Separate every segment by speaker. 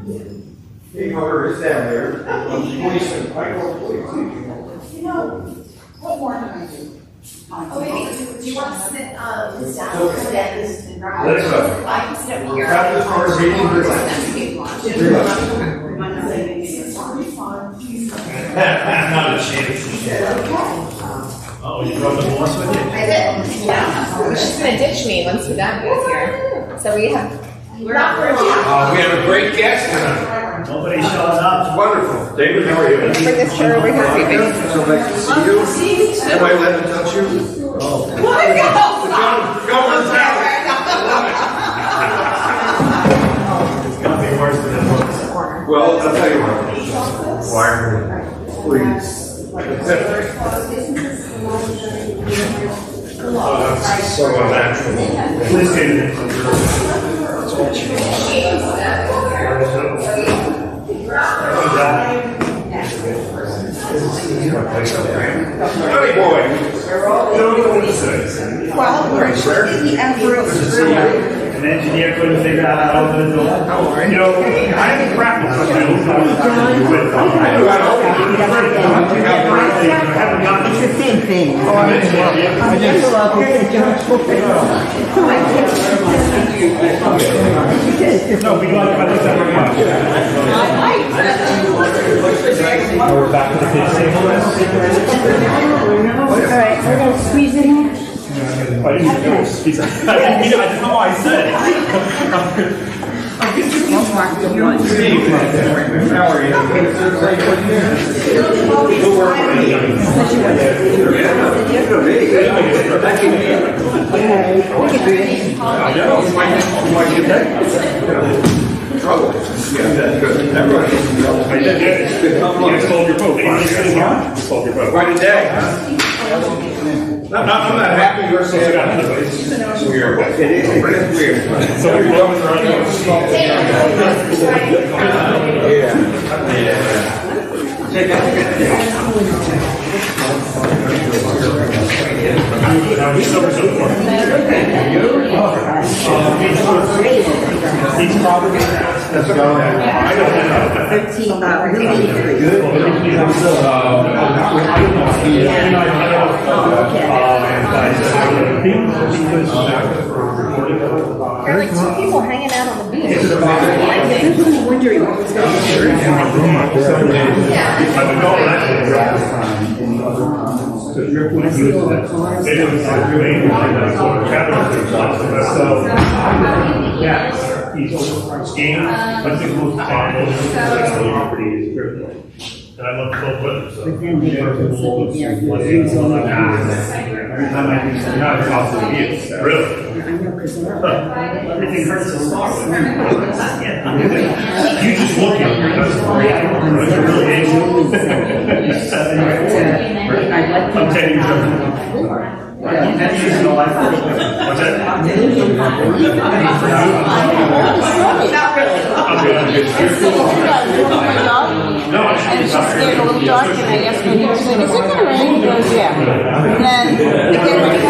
Speaker 1: Hey, Carter is down there. Policeman, I go police.
Speaker 2: You know, what more can I do?
Speaker 3: Oh, wait, do you want to sit, down so that this and grab?
Speaker 1: Let's go.
Speaker 3: I can sit over here.
Speaker 1: Grab this part, reading, relax.
Speaker 4: Not a chance. Oh, you brought the boss with you?
Speaker 3: I did, yeah.
Speaker 5: She's gonna ditch me once we're done with here. So we have,
Speaker 3: We're not for a job.
Speaker 1: We have a great guest tonight.
Speaker 4: Nobody shows up.
Speaker 1: Wonderful. David, how are you?
Speaker 5: let's bring this chair over here, baby.
Speaker 1: So nice to see you. Anybody let me touch you?
Speaker 3: Oh my God.
Speaker 1: Governor's house.
Speaker 4: It's gonna be worse than it looks.
Speaker 1: Well, I'll tell you what. Wire, please. Oh, that's so unnatural.
Speaker 4: Please do it.
Speaker 1: Honey boy.
Speaker 2: Well, we're sure the efforts.
Speaker 4: An engineer couldn't figure out how to open the door. You know, I have practice with
Speaker 1: I knew how to open
Speaker 4: I haven't gotten
Speaker 6: It's the same thing.
Speaker 4: it. No, we like, I like that very much. We're back to the big table.
Speaker 6: All right, we're gonna squeeze it in.
Speaker 4: I didn't know I said it.
Speaker 1: Steve, how are you? Trouble. Yeah, good. Everybody.
Speaker 4: I did, yeah. You sold your boat. You sold your boat.
Speaker 1: Quite a day. I'm not happy you're so good. It's weird. It is weird.
Speaker 4: So we're going around. Each property. That's I don't know.
Speaker 6: 13,
Speaker 5: There are like two people hanging out on the beach.
Speaker 6: I'm wondering what was going
Speaker 4: I've been going that. Yeah, he's skiing. I think most property is critical. And I love cold weather, so. Every time I do something, not possible to use. Really? Everything hurts to start with. You just look at it, that's great. That's really able. I'm 10 years old. 10 years in life. What's that?
Speaker 3: Not really.
Speaker 4: I'm good. No, I should be sorry.
Speaker 7: Scared a little dark, and I asked my neighbor, is it gonna rain? He goes, yeah. And then we get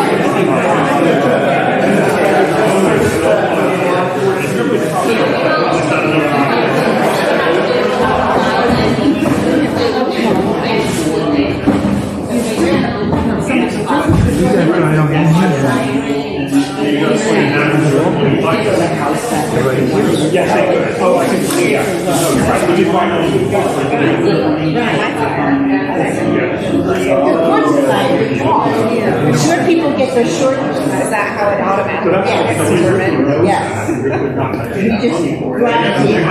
Speaker 4: Oh, I can see. Yeah.
Speaker 7: I'm sure people get their short.
Speaker 5: Is that how it automatically gets determined?
Speaker 7: Yes. You just gravitate.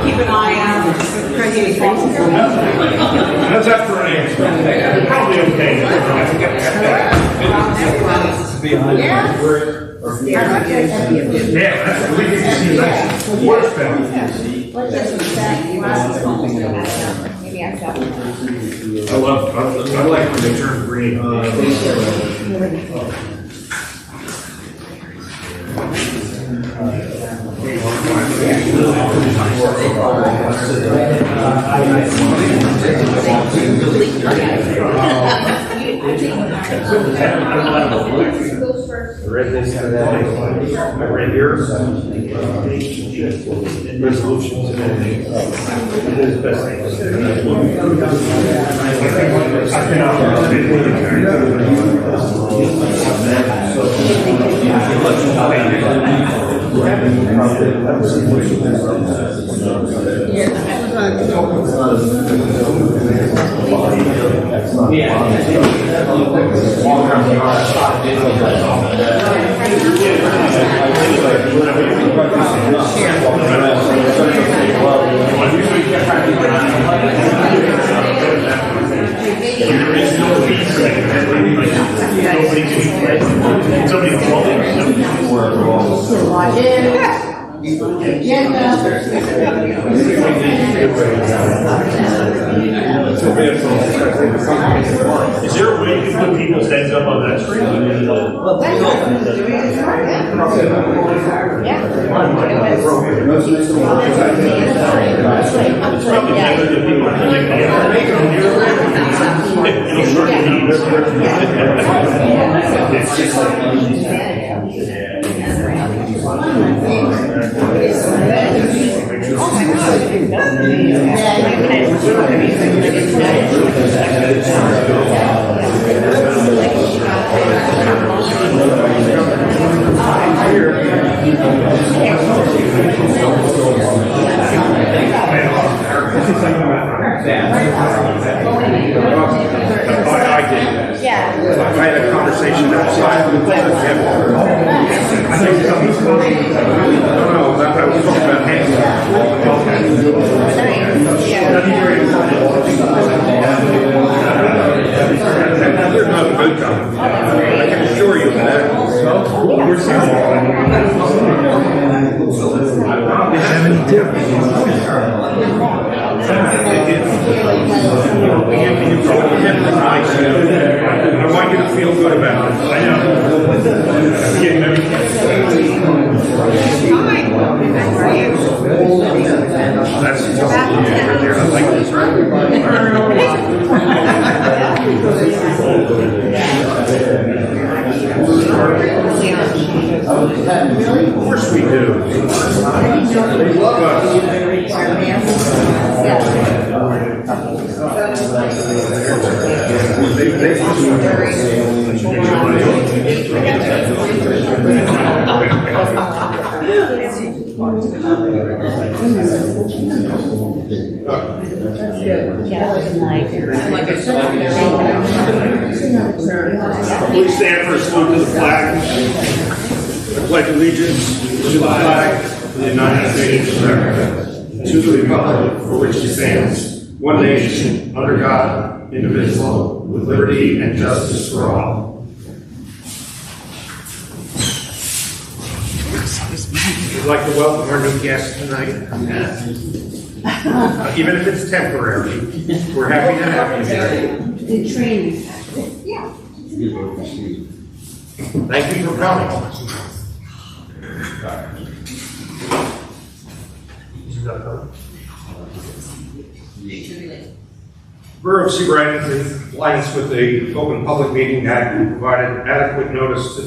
Speaker 2: Keep an eye out for crazy things.
Speaker 1: How's that for an answer?
Speaker 4: Probably okay.
Speaker 1: Yeah.
Speaker 4: Yeah, we can see that. Worse than.
Speaker 5: Maybe I shall.
Speaker 1: I like when they turn green. Right here. Resolutions.
Speaker 4: Is there a way you can put people's heads up on that screen? It's probably better than people are thinking. It'll
Speaker 5: Yeah.
Speaker 1: I had a conversation outside with Jim. I think something's going on. No, I was talking about hanging. There's no food coming. I can assure you of that. I want you to feel good about it. I know. That's I like this, Of course we do. They love Please stand for a salute to the flag. I pledge allegiance to the flag of the United States of America, to the republic for which it stands, one nation, under God, indivisible, with liberty and justice for all. We'd like to welcome our new guest tonight. Even if it's temporary, we're happy to have you here.
Speaker 6: The training.
Speaker 1: Thank you for coming. Borough of Seabright, in compliance with the Open Public Meeting Act, provided adequate notice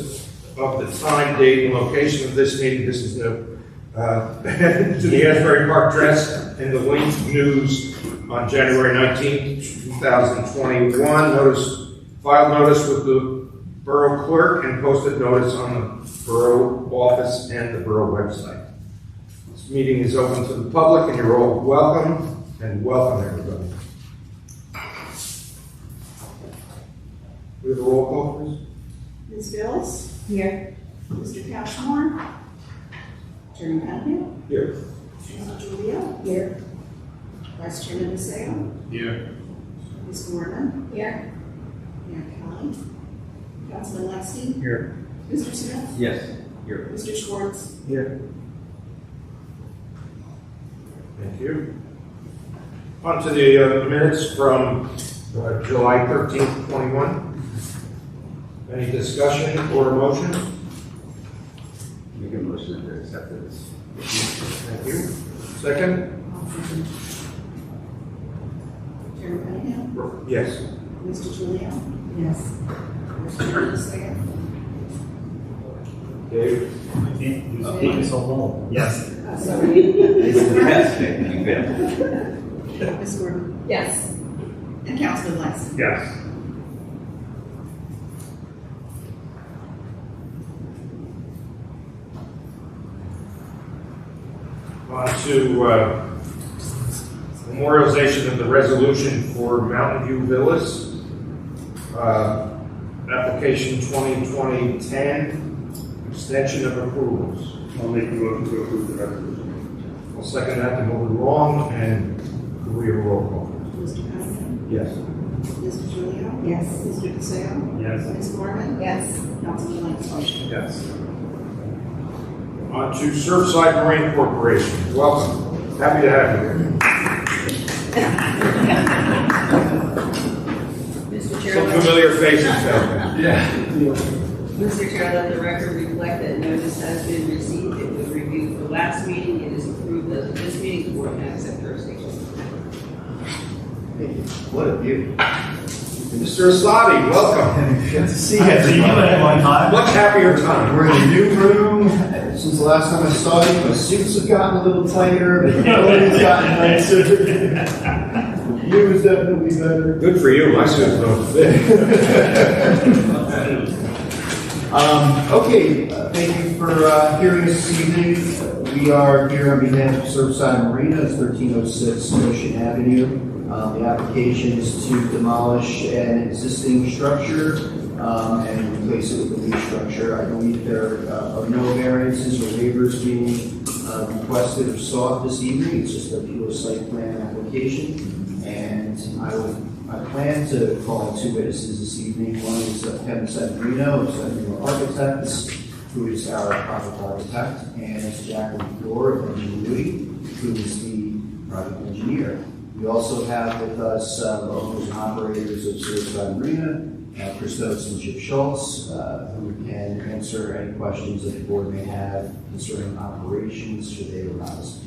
Speaker 1: of the time, date, and location of this meeting. This is to the Asbury Park Press and the Link News on January 19th, 2021. Filed notice with the Borough Clerk and posted notice on the Borough office and the Borough website. This meeting is open to the public and you're all welcome, and welcome everybody. We have a roll call, please.
Speaker 2: Ms. Billis?
Speaker 6: Here.
Speaker 2: Mr. Cashmore? Chairman Patton?
Speaker 1: Here.
Speaker 2: Mr. Julia?
Speaker 6: Here.
Speaker 2: Vice Chairman Macedo?
Speaker 1: Here.
Speaker 2: Ms. Gorman?
Speaker 5: Here.
Speaker 2: Mayor Kelly? Councilman Lexi?
Speaker 1: Here.
Speaker 2: Mr. Smith?
Speaker 8: Yes, here.
Speaker 2: Mr. Schwartz?
Speaker 1: Here. Thank you. On to the minutes from July 13th, 21. Any discussion or motion?
Speaker 8: Make a motion to accept this.
Speaker 1: Thank you. Second?
Speaker 2: Chairman Patton?
Speaker 1: Yes.
Speaker 2: Mr. Julia?
Speaker 6: Yes.
Speaker 2: Mr. Macedo?
Speaker 1: Dave?
Speaker 4: It's taking so long. Yes.
Speaker 8: It's fantastic. You bet.
Speaker 2: Ms. Gordon?
Speaker 5: Yes.
Speaker 2: And Councilman Langston?
Speaker 4: Yes.
Speaker 1: On to memorialization of the resolution for Mountain View Villas. Application 2020-10, extension of approvals.
Speaker 4: I'll make a motion to approve the resolution.
Speaker 1: I'll second that to move it along, and could we have a roll call?
Speaker 2: Mr. Cunningham?
Speaker 1: Yes.
Speaker 2: Mr. Juliano?
Speaker 6: Yes.
Speaker 2: Mr. DeSalle?
Speaker 4: Yes.
Speaker 2: Ms. Gorman?
Speaker 5: Yes.
Speaker 2: Councilman Langston?
Speaker 1: Yes. On to Surfside Marine Corporation. Welcome. Happy to have you here.
Speaker 9: Mr. Chair,
Speaker 1: Some familiar faces out there.
Speaker 9: Mr. Chair, let the record reflect that notice has been received. It was reviewed for last meeting. It is approved as of this meeting. The board can accept Thursday.
Speaker 8: What a view.
Speaker 1: Mr. Asadi, welcome.
Speaker 10: Good to see everyone.
Speaker 1: Much happier time.
Speaker 10: We're in a new room. Since the last time I saw you, my suits have gotten a little tighter, the building's gotten nicer. The view is definitely better.
Speaker 1: Good for you. My suit don't fit.
Speaker 10: Okay, thank you for hearing us this evening. We are here on behalf of Surfside Marina, it's 1306 Ocean Avenue. The application is to demolish an existing structure and replace it with a new structure. I believe there are no variances or waivers being requested or sought this evening. It's just a pure site plan application. And I plan to call two witnesses this evening. One is Kevin Severino of Severino Architects, who is our project architect, and it's Jacqueline Fleur of Ingenuity, who is the project engineer. We also have with us the owners and operators of Surfside Marina, Chris Oates and Chip Schultz, who can answer any questions that the board may have concerning operations should they arise.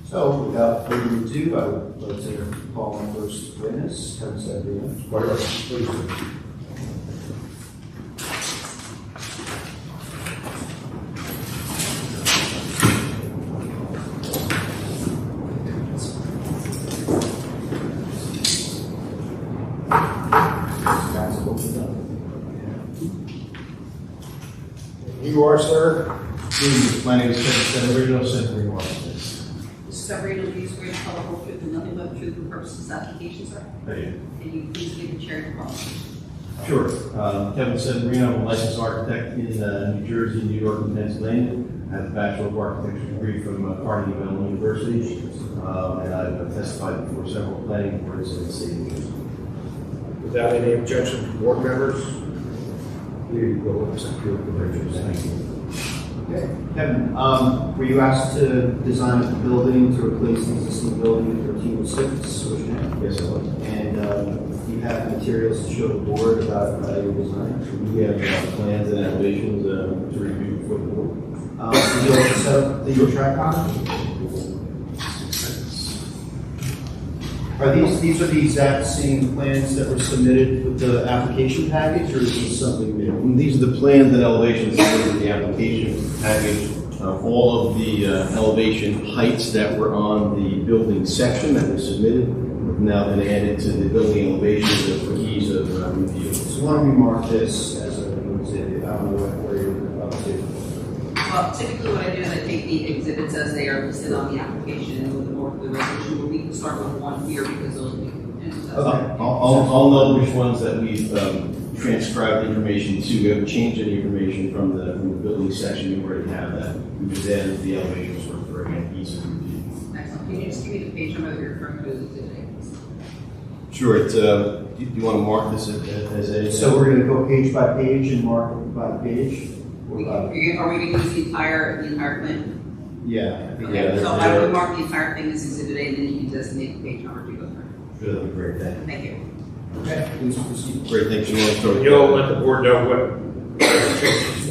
Speaker 10: So, without further ado, I would like to call on first witness, Kevin Severino.
Speaker 1: Please do. You are, sir?
Speaker 10: My name is Kevin Severino, Severino Architects.
Speaker 9: Mr. Severino, do you swear to tell the whole truth and nothing but the truth for the purposes of this application, sir?
Speaker 10: I do.
Speaker 9: Can you please give the chair your call?
Speaker 10: Sure. Kevin Severino, I'm a licensed architect in New Jersey, New York, and Pennsylvania. I have a Bachelor of Architecture degree from Carnegie Mellon University, and I've testified before several planning boards in the state of New Jersey.
Speaker 1: Without any objection from board members, here you go. Accept your credentials. Thank you.
Speaker 10: Okay. Kevin, were you asked to design a building to replace the existing building at 1306 Ocean Ave? Yes, I was. And do you have materials to show the board about your design?
Speaker 11: We have plans and elevations to review for the board.
Speaker 10: Did you also set up the track on? Are these are the exact same plans that were submitted with the application package, or is this something new?
Speaker 11: And these are the plans and elevations submitted in the application package. All of the elevation heights that were on the building section that were submitted have now been added to the building elevations for ease of review.
Speaker 10: So why don't we mark this as an exhibit? I don't know where you're up to.
Speaker 9: Well, typically what I do is I take the exhibits as they are listed on the application and with the more the resolution, but we can start with one here because those will be.
Speaker 11: I'll know which ones that we've transcribed information to. We haven't changed any information from the building section. We already have that. We just added the elevations for again ease of review.
Speaker 9: Excellent. Can you just give me the page number that you're referring to as exhibit A?
Speaker 11: Sure. It's do you want to mark this as a?
Speaker 10: So we're going to go page by page and mark by page.
Speaker 9: Are we going to use the entire plan?
Speaker 10: Yeah.
Speaker 9: Okay, so I would mark the entire thing as exhibit A, and then you can designate the page number to go through.
Speaker 11: Sure, that'd be great.
Speaker 9: Thank you.
Speaker 10: Okay, please proceed.
Speaker 11: Great, thanks. You want to start?
Speaker 1: You'll let the board know where the changes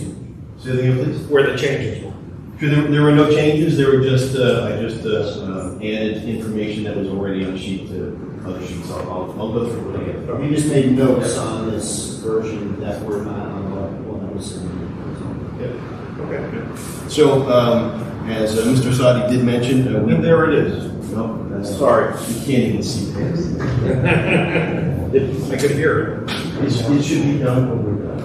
Speaker 11: Say that again, please.
Speaker 1: where the changes were.
Speaker 11: Sure, there were no changes. There were just I just added information that was already on sheet to other sheets. I'll go through it again.
Speaker 10: We just made notes on this version that were not on the one that was submitted.
Speaker 11: Okay. So, as Mr. Sadi did mention,
Speaker 1: And there it is.
Speaker 11: no, that's
Speaker 1: Sorry.
Speaker 11: You can't even see past it.
Speaker 1: I could hear it.
Speaker 11: It should be done when we're done.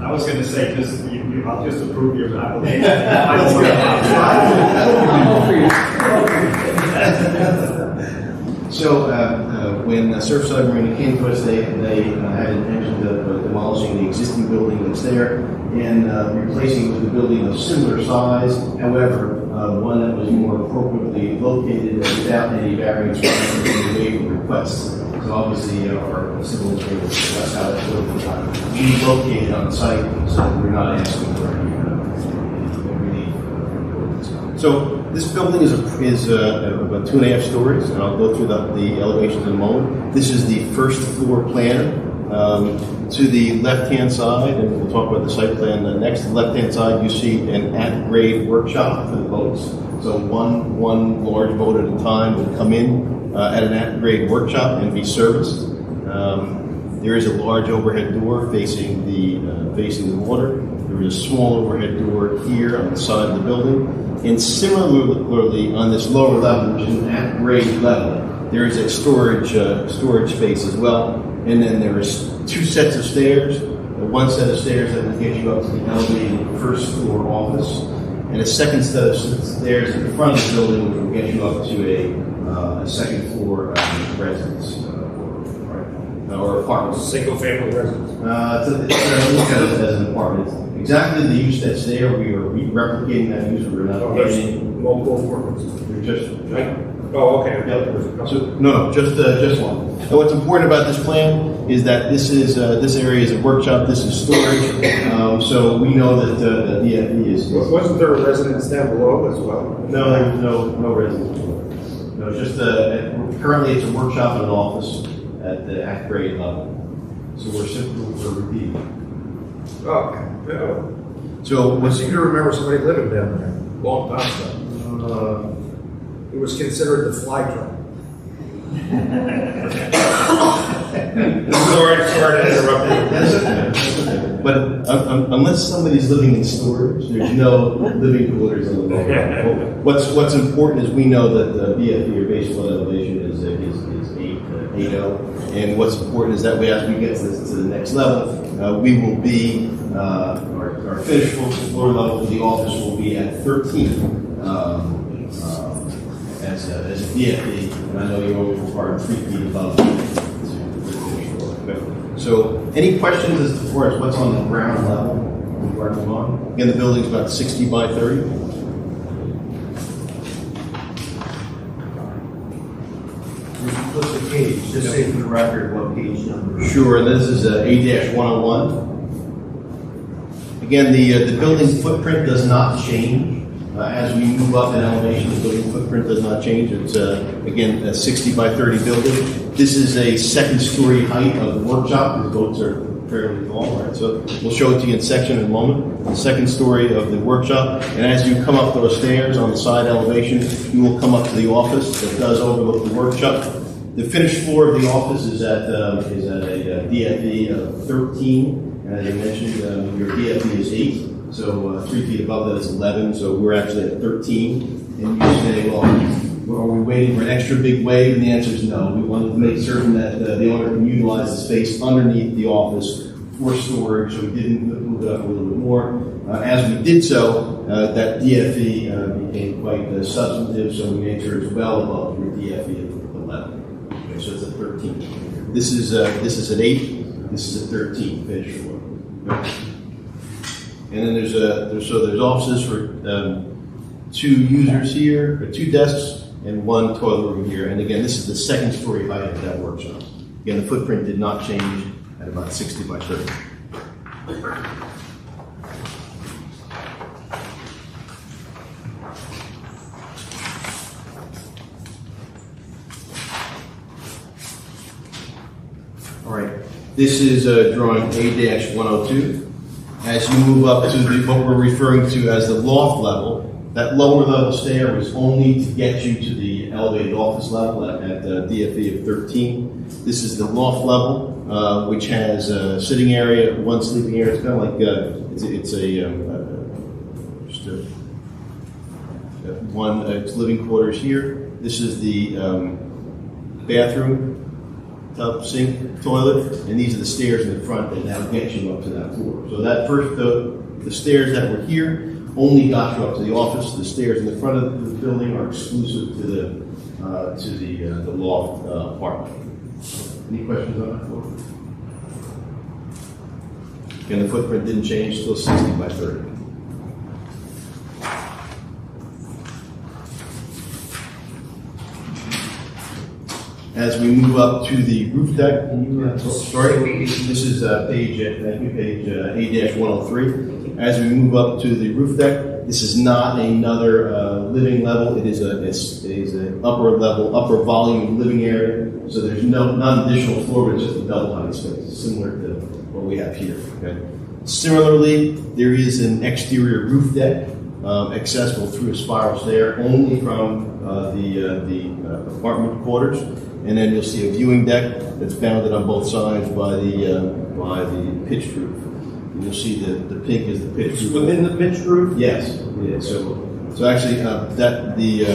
Speaker 4: I was gonna say, I'll just approve your application.
Speaker 11: So, when Surfside Marina came to us, they had intention of demolishing the existing building that's there and replacing it with a building of similar size, however, one that was more appropriately located without any variance from the waiver requests. So obviously, our civil engineer will discuss how that will be relocated on site, so we're not asking for any relief. So this building is about 2.5 stories, and I'll go through the elevations in a moment. This is the first floor plan. To the left-hand side, and we'll talk about the site plan next. To the left-hand side, you see an at-grade workshop for the boats. So one large boat at a time would come in at an at-grade workshop and be serviced. There is a large overhead door facing the water. There is a small overhead door here on the side of the building. And similarly, on this lower level, which is an at-grade level, there is a storage space as well. And then there is 2 sets of stairs. One set of stairs that will get you up to the elevated first floor office, and a second set of stairs at the front of the building which will get you up to a second floor residence or apartment.
Speaker 1: Single family residence.
Speaker 11: Look at it as an apartment. Exactly the use that's there. We are replicating that use. We're not adding
Speaker 1: Multiple apartments.
Speaker 11: We're just.
Speaker 1: Oh, okay.
Speaker 11: So, no, just one. And what's important about this plan is that this area is a workshop. This is storage. So we know that the DFE is.
Speaker 1: Wasn't there a residence down below as well?
Speaker 11: No, there was no residence. No, it's just currently it's a workshop and an office at the grade level. So we're repeating.
Speaker 1: Oh, yeah.
Speaker 11: So
Speaker 1: I seem to remember somebody living down there, long time ago. It was considered the fly trap. Sorry to interrupt you.
Speaker 11: But unless somebody's living in storage, there's no living quarters on the lower level. What's important is we know that the BFE or base flood elevation is 8.0, and what's important is that as we get to the next level, we will be our finished floor level for the office will be at 13. As a DFE, and I know you always require 3 feet above. So, any questions as far as what's on the ground level? Again, the building's about 60 by 30.
Speaker 10: What's the page? Just say for the record what page number.
Speaker 11: Sure, this is A-101. Again, the building footprint does not change. As we move up in elevation, the building footprint does not change. It's, again, a 60 by 30 building. This is a second-story height of the workshop. The boats are fairly tall, right? So we'll show it to you in section in a moment. The second story of the workshop. And as you come up those stairs on the side elevation, you will come up to the office that does overlook the workshop. The finished floor of the office is at a DFE of 13. And as I mentioned, your DFE is 8. So 3 feet above that is 11, so we're actually at 13. And you say, well, are we waiting for an extra big wave? And the answer is no. We wanted to make certain that the owner can utilize the space underneath the office for storage, so we didn't move it up a little bit more. As we did so, that DFE became quite substantive, so we made sure it's well above your DFE of 11. Okay, so it's at 13. This is at 8. This is at 13 finished floor. Okay. And then there's offices for 2 users here, or 2 desks, and 1 toilet room here. And again, this is the second story height of that workshop. Again, the footprint did not change at about 60 by 30. All right, this is drawing A-102. As you move up to what we're referring to as the loft level, that lower level stair was only to get you to the elevated office level at DFE of 13. This is the loft level. which has a sitting area, one sleeping area. It's kind of like it's living quarters here. This is the bathroom, tub, sink, toilet, and these are the stairs in the front that now get you up to that floor. So that first, the stairs that were here only got you up to the office. The stairs in the front of the building are exclusive to the loft apartment. Any questions on that floor? Again, the footprint didn't change, still 60 by 30. As we move up to the roof deck, sorry, this is page A-103. As we move up to the roof deck, this is not another living level. It is an upper level, upper volume living area. So there's not additional floor, but it's just a double height space, similar to what we have here. Okay. Similarly, there is an exterior roof deck accessible through a spiral stair only from the apartment quarters. And then you'll see a viewing deck that's bounded on both sides by the pitched roof. And you'll see the pink is the pitched roof.
Speaker 1: Within the pitched roof?
Speaker 11: Yes. Yeah. So actually, that the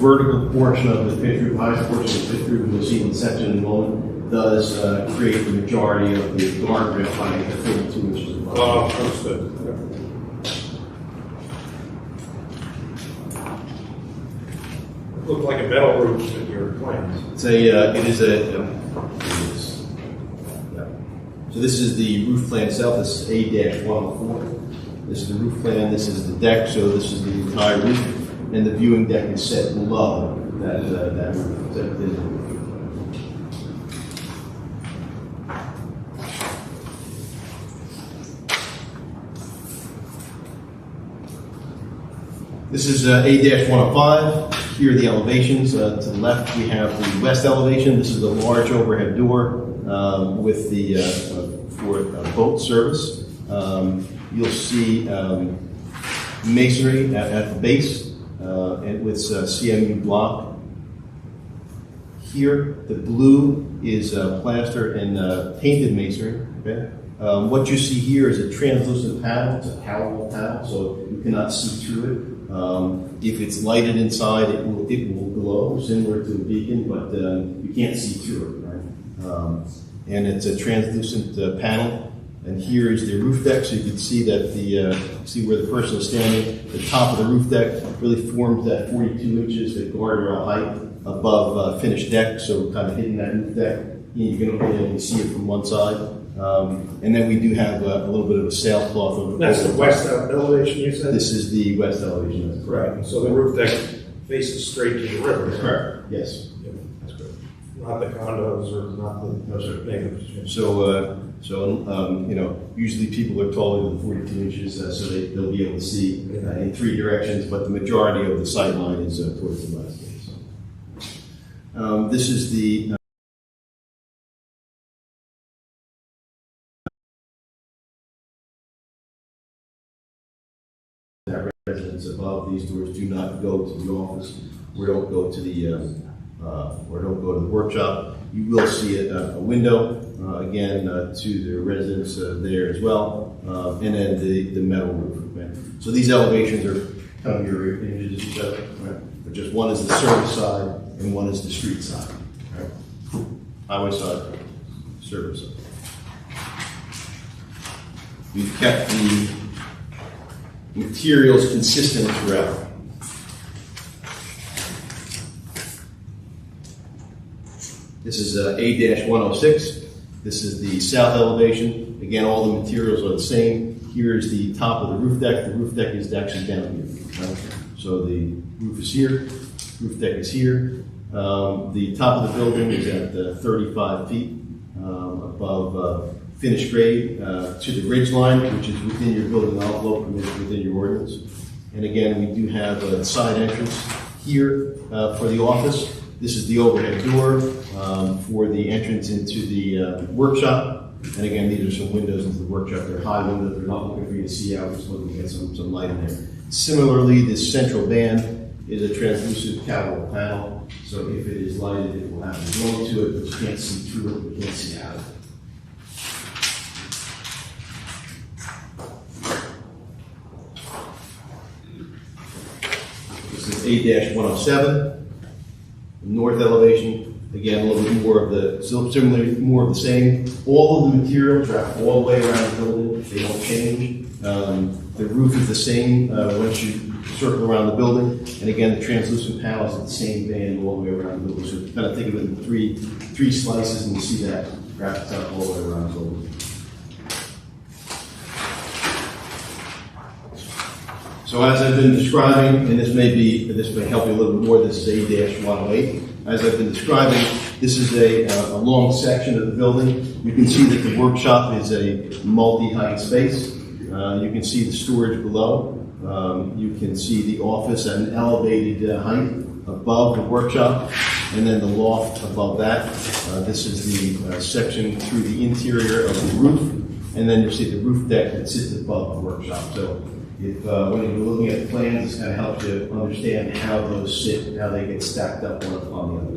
Speaker 11: vertical portion of the pitched roof, highest portion of the pitched roof, you'll see in the section in a moment, does create the majority of the guardrail height at 42 inches above.
Speaker 1: Oh, understood. Looked like a metal roof in your plans.
Speaker 11: So this is the roof plan itself. This is A-104. This is the roof plan. This is the deck. So this is the entire roof, and the viewing deck is set below that roof. Set within the roof. This is A-105. Here are the elevations. To the left, we have the west elevation. This is the large overhead door with the for boat service. You'll see masonry at the base and with CMU block. Here, the blue is plaster and painted masonry. Okay? What you see here is a translucent panel. It's a powder panel, so you cannot see through it. If it's lighted inside, it will glow, similar to a beacon, but you can't see through it, right? And it's a translucent panel. And here is the roof deck, so you can see that see where the person is standing. The top of the roof deck really forms that 42 inches, the guardrail height above finished deck, so kind of hitting that roof deck. You can only see it from one side. And then we do have a little bit of a sailcloth over.
Speaker 1: That's the west elevation, you said?
Speaker 11: This is the west elevation. That's correct.
Speaker 1: So the roof deck faces straight to the river.
Speaker 11: That's correct. Yes.
Speaker 1: Yeah, that's good. Not the condos or not the neighbors.
Speaker 11: So usually people are taller than 42 inches, so they'll be able to see in three directions, but the majority of the sight line is towards the west. This is the residents above these doors do not go to the office, or don't go to the workshop. You will see a window again to the residents there as well, and then the metal roof. Right? So these elevations are kind of your images of each other, right? But just one is the service side and one is the street side. Right? Highway side, service side. We've kept the materials consistent throughout. This is A-106. This is the south elevation. Again, all the materials are the same. Here is the top of the roof deck. The roof deck is actually down here. Right? So the roof is here. Roof deck is here. The top of the building is at 35 feet above finished grade to the ridge line, which is within your building envelope and within your ordinance. And again, we do have a side entrance here for the office. This is the overhead door for the entrance into the workshop. And again, these are some windows into the workshop. They're high windows. They're not looking for you to see out. Just looking to get some light in there. Similarly, this central band is a translucent capital panel. So if it is lighted, it will have a glow to it, but you can't see through it. You can't see out of it. A-107. North elevation, again, a little bit more of the, similarly, more of the same. All of the materials wrap all the way around the building. They don't change. The roof is the same once you circle around the building. And again, the translucent panels are the same band all the way around the building. So kind of think of it in three slices, and you see that wrapped up all the way around the building. So as I've been describing, and this may help you a little bit more, this is A-108. As I've been describing, this is a long section of the building. You can see that the workshop is a multi-height space. You can see the storage below. You can see the office at an elevated height above the workshop, and then the loft above that. This is the section through the interior of the roof, and then you see the roof deck that sits above the workshop. So if when you're looking at the plans, this kind of helps you understand how those sit, how they get stacked up one upon the other.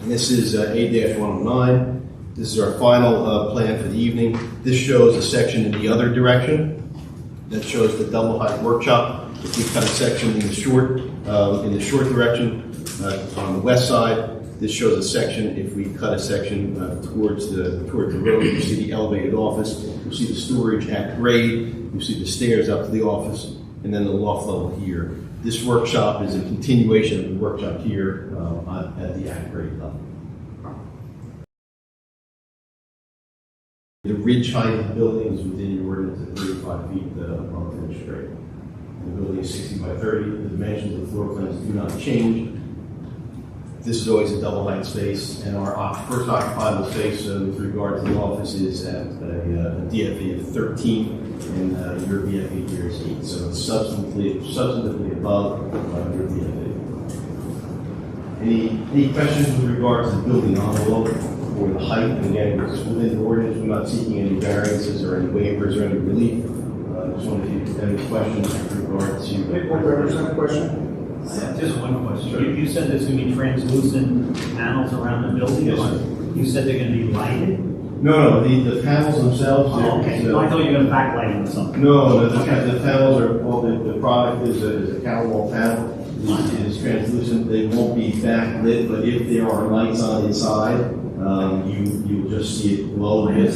Speaker 11: And this is A-109. This is our final plan for the evening. This shows a section in the other direction. That shows the double height workshop. If we cut a section in the short direction on the west side, this shows a section. If we cut a section towards the road, you see the elevated office. You see the storage at grade. You see the stairs up to the office, and then the loft level here. This workshop is a continuation of the workshop here at the at grade level. The ridge height of the building is within your ordinance at 35 feet above finished grade. The building is 60 by 30. The dimensions of the floor plans do not change. This is always a double height space, and our first occupiable space with regard to the office is at a DFE of 13, and your DFE here is 8. So it's substantively above your DFE. Any questions with regard to the building envelope or the height? And again, it's within the ordinance. We're not seeking any variances or any waivers or any relief. I just wanted to see if you have any questions with regard to.
Speaker 1: Question?
Speaker 4: Just one question. You said there's going to be translucent panels around the building?
Speaker 11: Yes, sir.
Speaker 4: You said they're going to be lighted?
Speaker 11: No, the panels themselves.
Speaker 4: Oh, okay. No, I thought you were going to backlight them or something.
Speaker 11: No, the panels are, well, the product is a Calwall panel. It is translucent. They won't be backlit, but if there are lights on inside, you'll just see it glow a bit.
Speaker 1: It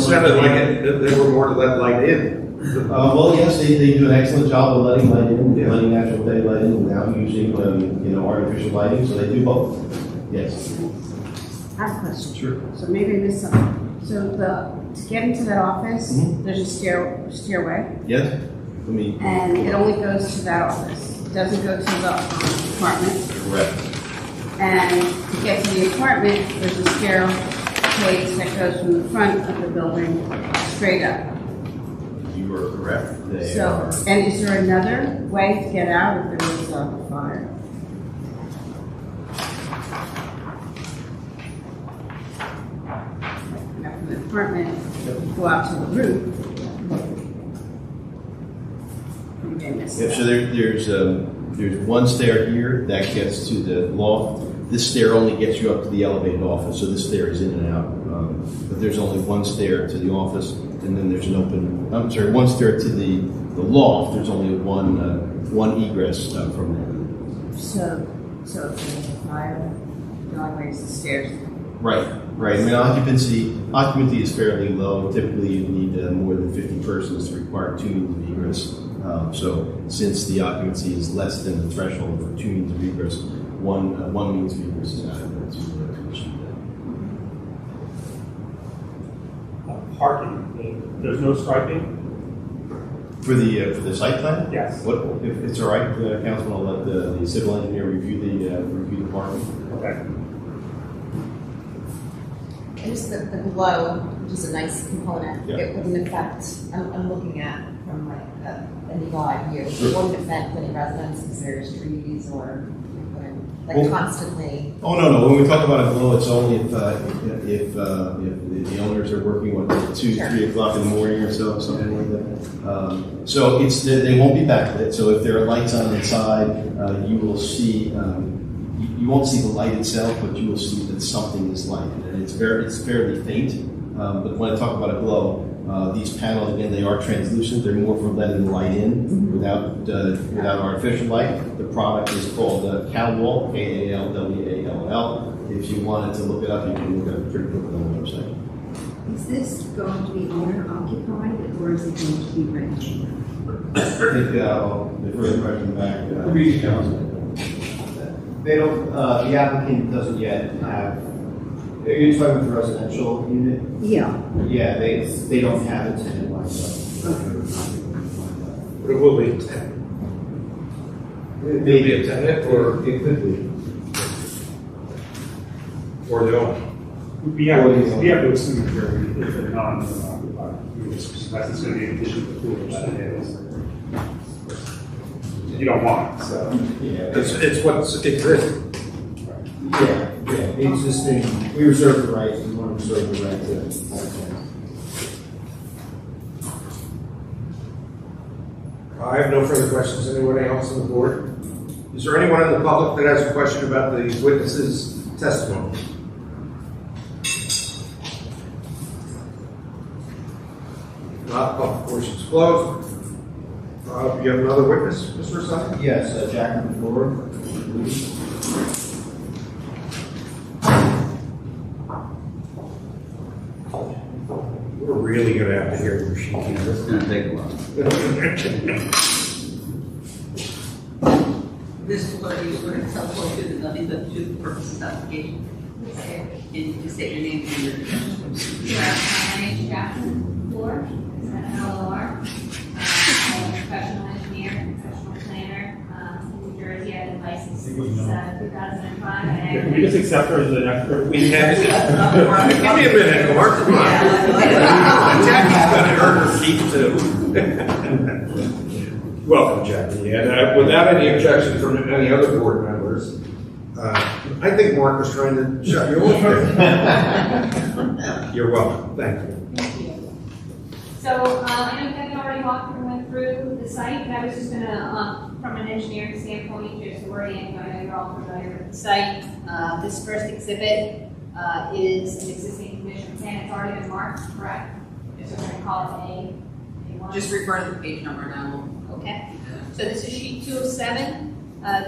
Speaker 1: sounded like they were more to let light in.
Speaker 11: Well, yes, they do an excellent job of letting light in, letting natural daylight in without using artificial lighting. So they do both. Yes.
Speaker 6: I have a question.
Speaker 11: Sure.
Speaker 6: So maybe I missed something. So to get into that office, there's a stairway,
Speaker 11: Yes.
Speaker 6: and it only goes to that office. It doesn't go to the apartment.
Speaker 11: Correct.
Speaker 6: And to get to the apartment, there's a staircase that goes from the front of the building straight up.
Speaker 11: You are correct. They
Speaker 6: So,
Speaker 11: are.
Speaker 6: and is there another way to get out if there was a fire? Now from the apartment, you go out to the roof. You may miss
Speaker 11: Yeah,
Speaker 6: that.
Speaker 11: so there's one stair here that gets to the loft. This stair only gets you up to the elevated office, so this stair is in and out. But there's only one stair to the office, and then there's one stair to the loft. There's only one egress from there.
Speaker 6: So if there's a fire, the only way is the stairs.
Speaker 11: Right. I mean, occupancy is fairly low. Typically, you need more than 50 persons to require 2 means of egress. So since the occupancy is less than the threshold for 2 means of egress, one means of egress is adequate to achieve that.
Speaker 4: Parking, there's no striping?
Speaker 11: For the site plan?
Speaker 4: Yes.
Speaker 11: What, if it's all right, Councilman, I'll let the civil engineer review the parking.
Speaker 4: Okay.
Speaker 5: And just the glow, which is a nice component,
Speaker 11: Yeah.
Speaker 5: it wouldn't affect, I'm looking at from like an eagle eye view, it wouldn't affect any residences, there's trees or
Speaker 11: Well,
Speaker 5: constantly.
Speaker 11: Oh, no. When we talk about a glow, it's only if the owners are working at 2, 3 o'clock in the morning or so, something like that. So they won't be backlit. So if there are lights on inside, you will see. You won't see the light itself, but you will see that something is lighted, and it's fairly faint. But when I talk about a glow, these panels, again, they are translucent. They're more for letting light in without artificial light. The product is called Calwall, Kalwall. If you wanted to look it up, you can look it up pretty quickly on the website.
Speaker 2: Is this going to be owner occupied or is it going to be rented?
Speaker 11: I think the first question back.
Speaker 10: They don't, the applicant doesn't yet have, you're talking about the residential unit?
Speaker 2: Yeah.
Speaker 10: Yeah, they don't have a tenant lined up.
Speaker 1: But it will be a tenant. Maybe a tenant or
Speaker 10: It could be.
Speaker 1: the owner.
Speaker 4: We have to assume if they're non-occupied, because that's going to be an addition to the pool, which that is. You don't want it, so.
Speaker 10: Yeah,
Speaker 1: It's what's existing.
Speaker 10: the existing, we reserve the right, we want to reserve the right to have a tenant.
Speaker 1: I have no further questions. Anyone else on the board? Is there anyone in the public that has a question about the witness's testimony? Not, public portion is closed. You have another witness, Mr. Asai?
Speaker 10: Yes, Jacqueline Ford, please.
Speaker 1: We're really gonna have to hear your sheet here.
Speaker 8: It's gonna take a while.
Speaker 9: This will be sort of self-located, and nothing but two purposes application. And you can state your name and your address.
Speaker 3: Yeah, my name is Jacqueline Ford, LOR. I'm a professional engineer, professional planner, in New Jersey. I've been licensed since 2005.
Speaker 4: Can we just accept her as an expert?
Speaker 1: We have to. Give me a minute, Mark. Come on. Jackie's gonna earn her keep too. Welcome, Jackie. And without any objection from any other board members, I think Mark was trying to shut you off there. You're welcome. Thank you.
Speaker 3: Thank you. So, I know Kevin already went through the site, and I was just gonna, from an engineering standpoint, just to orient you, I know you're all familiar with the site. This first exhibit is an existing condition plan. It's already been marked, correct? So we're gonna call it A1.
Speaker 9: Just refer to the page number now.
Speaker 3: Okay. So this is sheet 207.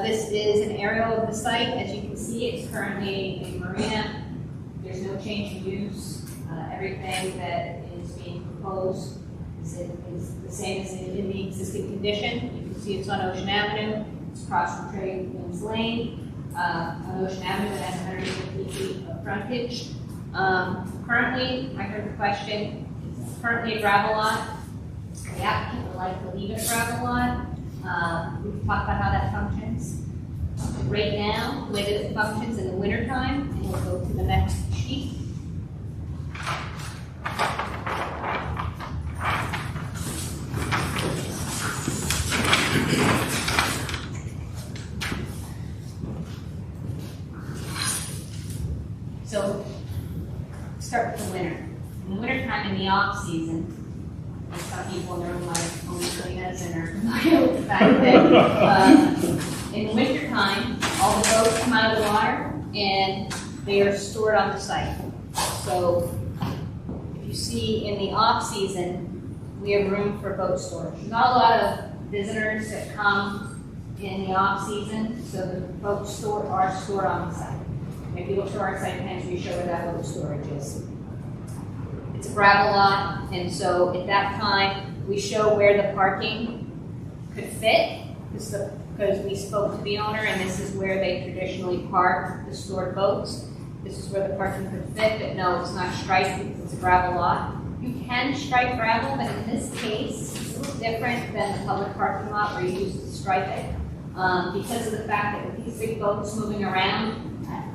Speaker 3: This is an aerial of the site. As you can see, it's currently a marina. There's no change in use. Everything that is being proposed is the same as in the existing condition. You can see it's on Ocean Avenue. It's across from Trade Winds Lane. On Ocean Avenue, it has 150 feet of frontage. Currently, I heard the question, it's currently a gravel lot. The applicant would like to leave it gravel lot. We can talk about how that functions. Right now, the way that it functions in the wintertime, and we'll go to the next sheet. So, start with the winter. In the wintertime, in the off season, and some people in their own life own marinas and are familiar with the fact that in the wintertime, all the boats come out of the water and they are stored on the site. So if you see in the off season, we have room for boat storage. There's not a lot of visitors that come in the off season, so the boats are stored on the site. If you look through our site plans, we show where that boat storage is. It's a gravel lot, and so at that time, we show where the parking could fit, because we spoke to the owner, and this is where they traditionally park the stored boats. This is where the parking could fit, but no, it's not striped because it's a gravel lot. You can stripe gravel, but in this case, it's a little different than the public parking lot where you used to stripe it. Because of the fact that with these big boats moving around,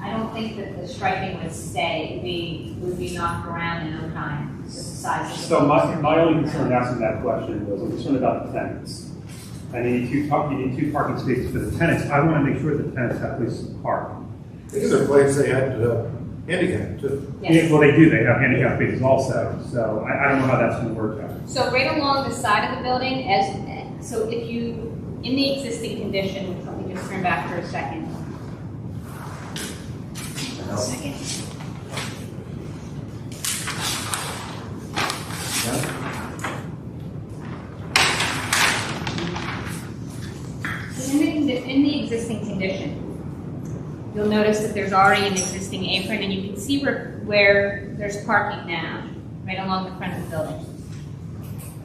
Speaker 3: I don't think that the striping would stay. It would be knocked around in no time. It's just the size of the
Speaker 4: So
Speaker 3: boat.
Speaker 4: my only concern asking that question was I'm concerned about the tenants. And you need two parking spaces for the tenants. I want to make sure the tenants have places to park.
Speaker 1: I think in a place they had handicap too.
Speaker 3: Yes.
Speaker 4: Well, they do. They have handicap spaces also. So I don't know how that's going to work out.
Speaker 3: So right along the side of the building, so if you, in the existing condition, which let me just turn back for a second. existing condition. You'll notice that there's already an existing apron, and you can see where there's parking now, right along the front of the building.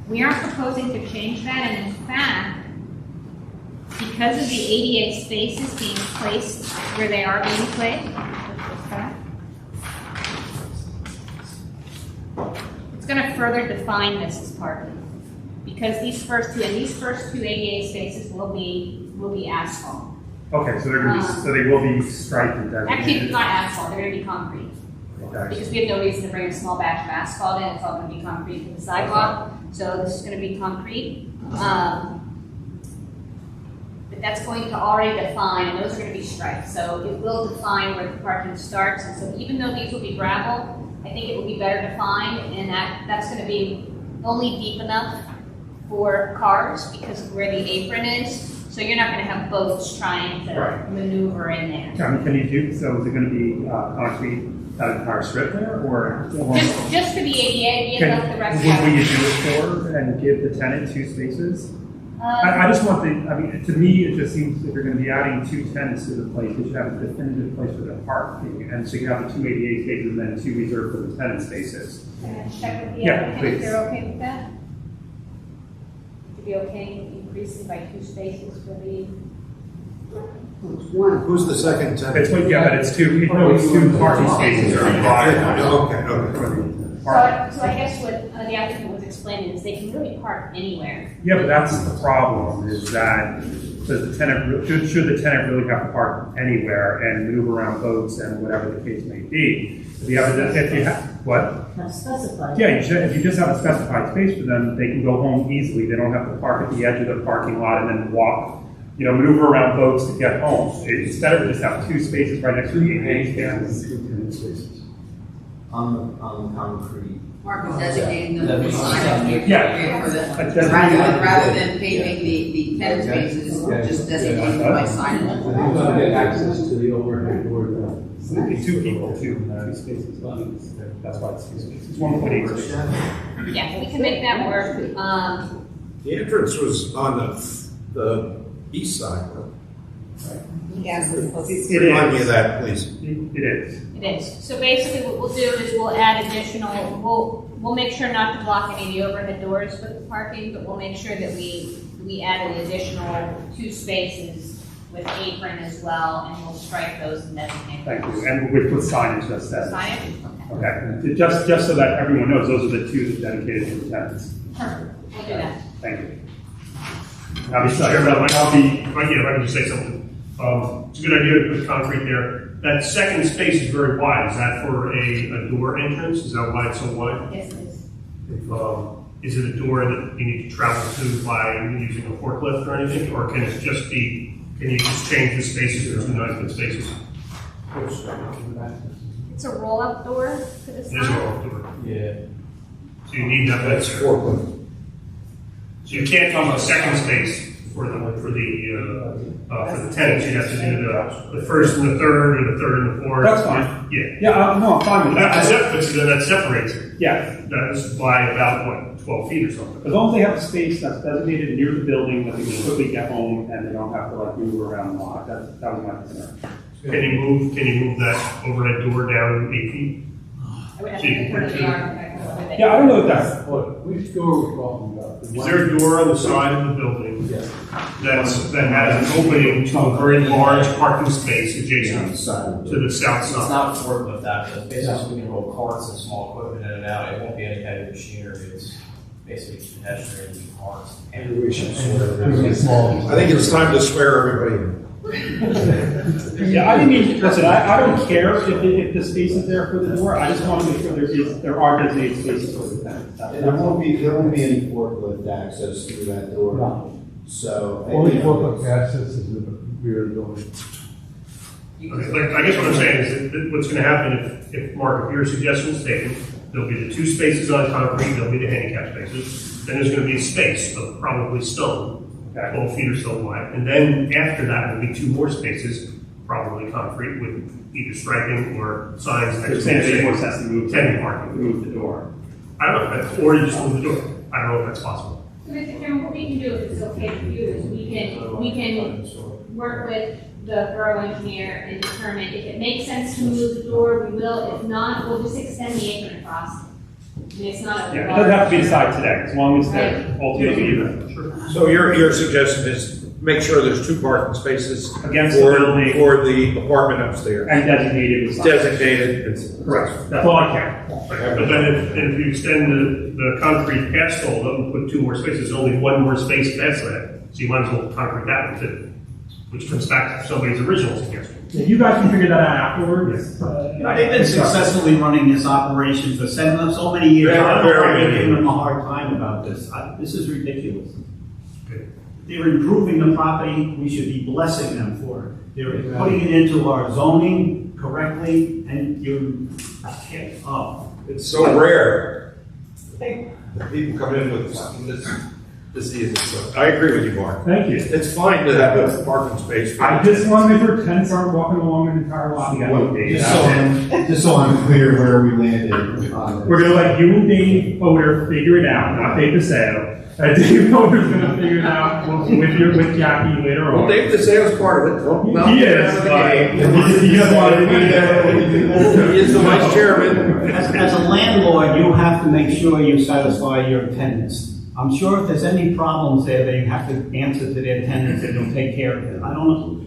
Speaker 3: We aren't proposing to change that, and in fact, because of the ADA spaces being placed where they are being placed, it's going to further define this as parking. Because these first two ADA spaces will be asphalt.
Speaker 4: Okay, so they're gonna be, so they will be striped and designated?
Speaker 3: Actually, it's not asphalt, they're going to be concrete.
Speaker 4: Okay.
Speaker 3: Because we have no reason to bring a small batch of asphalt in, it's all going to be concrete for the sidewalk. So this is going to be concrete. But that's going to already define, and those are going to be striped. So it will define where the parking starts. And so even though these will be gravel, I think it will be better defined, and that's going to be only deep enough for cars because of where the apron is. So you're not going to have boats trying to maneuver in there.
Speaker 4: I mean, can you do, so is it going to be concrete, that entire strip there, or?
Speaker 3: Just for the ADA, we left the rest
Speaker 4: Would
Speaker 3: out.
Speaker 4: you do it for and give the tenant 2 spaces? I just want to me, it just seems if you're going to be adding 2 tenants to the place, you should have a definitive place for their parking. And so you have the 2 ADA spaces and then 2 reserved for the tenant spaces.
Speaker 3: Can I check with the
Speaker 4: Yeah,
Speaker 3: applicant if
Speaker 4: please.
Speaker 3: they're okay with that? Would you be okay increasing by 2 spaces for the?
Speaker 1: Who's the second tenant?
Speaker 4: It's, but it's 2 parking spaces are required.
Speaker 1: Okay.
Speaker 3: So I guess what the applicant was explaining is they can really park anywhere.
Speaker 4: Yeah, but that's the problem, is that does the tenant, should the tenant really have to park anywhere and move around boats and whatever the case may be? If you have, what?
Speaker 5: Not specified.
Speaker 4: Yeah, if you just have a specified space for them, they can go home easily. They don't have to park at the edge of the parking lot and then walk, maneuver around boats to get home. It's better to just have 2 spaces right next to the ADA spaces.
Speaker 8: On the concrete.
Speaker 9: Mark is designating them for sign.
Speaker 4: Yeah.
Speaker 9: For the, rather than paving the tenant spaces, just designating them by sign.
Speaker 8: They're gonna get access to the overhead door.
Speaker 4: 2 people, 2 spaces. That's why it's 2 spaces. It's 1.8 spaces.
Speaker 3: Yeah, we can make that work.
Speaker 1: The entrance was on the east side.
Speaker 5: Yes,
Speaker 4: It
Speaker 1: Remind me
Speaker 4: is.
Speaker 1: of that, please.
Speaker 4: It is.
Speaker 3: It is. So basically what we'll do is we'll add additional, we'll make sure not to block any of the overhead doors for the parking, but we'll make sure that we add an additional 2 spaces with apron as well, and we'll strike those and designate
Speaker 4: Thank
Speaker 3: those.
Speaker 4: you. And we put signage that says.
Speaker 3: Signage?
Speaker 4: Okay. Just so that everyone knows, those are the 2 dedicated to the tenants.
Speaker 3: Perfect. We'll do that.
Speaker 4: Thank you.
Speaker 12: Mr. Chairman, if I can just say something. It's a good idea to put concrete there. That second space is very wide. Is that for a door entrance? Is that why it's so wide?
Speaker 3: Yes, it is.
Speaker 12: Is it a door that you need to travel to by using a forklift or anything? Or can it just be, can you just change the spaces to 2 9-foot spaces?
Speaker 3: It's a roll-up door for the
Speaker 12: It is a
Speaker 3: side.
Speaker 12: roll door.
Speaker 8: Yeah.
Speaker 12: So you need that.
Speaker 1: That's
Speaker 12: there.
Speaker 1: 4 foot.
Speaker 12: So you can't use a second space for the tenants. You have to do the first and the third, or the third and the fourth.
Speaker 4: That's fine.
Speaker 12: Yeah.
Speaker 4: Yeah, no, I'm fine with that.
Speaker 12: That separates it.
Speaker 4: Yeah.
Speaker 12: That's by about, 12 feet or something.
Speaker 4: As long as they have a space that's designated near the building that they can quickly get home and they don't have to move around a lot. That was my concern.
Speaker 12: Can you move that overhead door down 8 feet?
Speaker 3: I would have to refer to the architect.
Speaker 4: Yeah, I don't know if that's.
Speaker 8: Which door are we talking about?
Speaker 12: Is there a door on the side of the building
Speaker 8: Yes.
Speaker 12: that has an opening to a very large parking space adjacent
Speaker 8: Side.
Speaker 12: to the south
Speaker 13: It's
Speaker 12: side?
Speaker 13: not forklift access, basically we can roll carts and small equipment in and out, it won't be any kind of machinery, it's basically pedestrian carts.
Speaker 1: Maybe we should swear. I think it's time to swear everybody in.
Speaker 4: Yeah, I didn't mean, listen, I don't care if the space is there for the door, I just want to make sure there are designated spaces for the tenants.
Speaker 10: There won't be any forklift access through that door. So.
Speaker 14: Only forklift access is in the rear of the building.
Speaker 12: Okay, I guess what I'm saying is that what's going to happen if Mark, if your suggestion is taken, there'll be the 2 spaces on concrete, there'll be the handicap spaces, then there's going to be a space of probably stone, 12 feet or so wide, and then after that will be 2 more spaces, probably concrete, with either striping or signs next to
Speaker 4: You're saying it makes more
Speaker 12: the
Speaker 4: sense to move,
Speaker 12: tenant parking.
Speaker 4: move the door.
Speaker 12: I don't know, or you just move the door. I don't know if that's possible.
Speaker 3: So Mr. Chairman, what we can do, if it's okay for you, is we work with the borough engineer and determine if it makes sense to move the door, we will. If not, we'll just extend the apron across. I mean, it's not a.
Speaker 4: Yeah, it doesn't have to be decided today, as long as they're ultimately even. Sure.
Speaker 1: So your suggestion is make sure there's 2 parking spaces
Speaker 4: Against the building.
Speaker 1: for the apartment upstairs.
Speaker 4: And designated. with signs.
Speaker 1: Designated.
Speaker 4: Correct, that's all I care.
Speaker 12: But then if you extend the concrete past all of them and put 2 more spaces, there's only 1 more space past that. So you might as well concrete that one too, which comes back to somebody's original suggestion.
Speaker 4: Yeah, you guys can figure that out afterwards.
Speaker 15: You know, they've been successfully running this operation for so many years.
Speaker 1: Very,
Speaker 15: I don't know
Speaker 1: very
Speaker 15: why
Speaker 1: many
Speaker 15: they're giving them a
Speaker 1: years.
Speaker 15: hard time about this. This is ridiculous. They're improving the property, we should be blessing them for it. They're putting it into our zoning correctly, and
Speaker 1: It's so rare that people come in with something this easy. So I agree with you, Mark.
Speaker 4: Thank you.
Speaker 1: It's fine to have a parking space.
Speaker 4: I just want to make sure tenants aren't walking along an entire lot and getting paid.
Speaker 10: Just so I'm clear where we landed on this.
Speaker 4: We're gonna let you and Dave Fodor figure it out, not Dave DeSale. Dave Fodor's gonna figure it out with Jackie later on.
Speaker 1: Well, Dave DeSale's part of it. Don't
Speaker 4: He is, but he doesn't want to be there.
Speaker 1: He is the vice chairman.
Speaker 15: As a landlord, you have to make sure you satisfy your tenants. I'm sure if there's any problems there, they have to answer to their tenants and they'll take care of it. I don't know,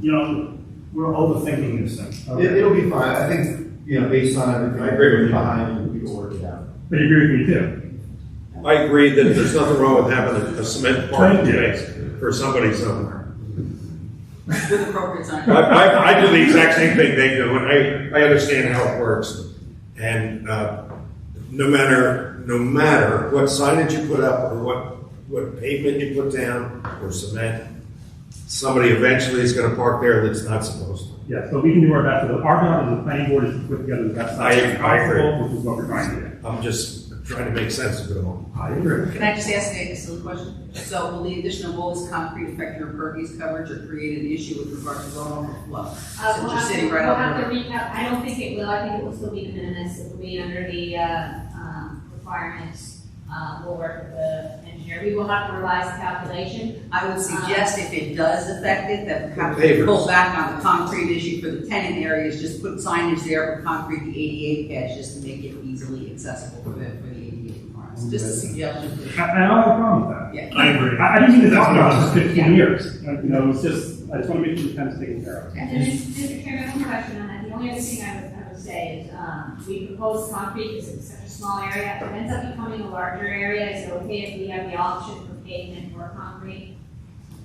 Speaker 15: you know, we're overthinking this thing.
Speaker 10: It'll be fine. I think, you know, based on everything.
Speaker 1: I agree with you.
Speaker 10: Behind, we can work it out.
Speaker 4: But you agree with me too?
Speaker 1: I agree that there's nothing wrong with having a cement parking
Speaker 4: Thank you.
Speaker 1: space for somebody somewhere.
Speaker 9: With appropriate signage.
Speaker 1: I do the exact same thing they do, and I understand how it works. And no matter what signage you put up or what pavement you put down or cement, somebody eventually is going to park there that's not supposed to.
Speaker 4: Yes, but we can do our best. Our job as a planning board is to put together the best
Speaker 1: I
Speaker 4: site
Speaker 1: agree.
Speaker 4: possible, which is what we're trying to do.
Speaker 1: I'm just trying to make sense of it all.
Speaker 4: I agree.
Speaker 9: Can I just ask Dave a silly question? So will the addition of all this concrete affect your impervious coverage or create an issue with regard to runoff flow? Since
Speaker 3: We'll
Speaker 9: you're
Speaker 3: have
Speaker 9: sitting
Speaker 3: to,
Speaker 9: right
Speaker 3: we'll
Speaker 9: on
Speaker 3: have
Speaker 9: the
Speaker 3: to
Speaker 9: river.
Speaker 3: recap. I don't think it will. I think it will still be de minimis. It will be under the requirements. We'll work with the engineer. We will have to revise the calculation.
Speaker 9: I would suggest if it does affect it, that perhaps
Speaker 1: Pavers.
Speaker 9: we pull back on the concrete issue for the tenant areas, just put signage there for concrete, the ADA patch, just to make it easily accessible for the ADA requirements. Just a suggestion.
Speaker 4: I don't have a problem with that.
Speaker 9: Yeah.
Speaker 12: I agree.
Speaker 4: I didn't mean to talk about this for 15
Speaker 9: Yeah.
Speaker 4: years. You know, it's just, I just want to make sure the tenant's taken care of.
Speaker 3: And then, Mr. Chairman, one question on that. The only other thing I would say is, we propose concrete because it's such a small area. If it ends up becoming a larger area, is it okay if we have the option for pavement or concrete?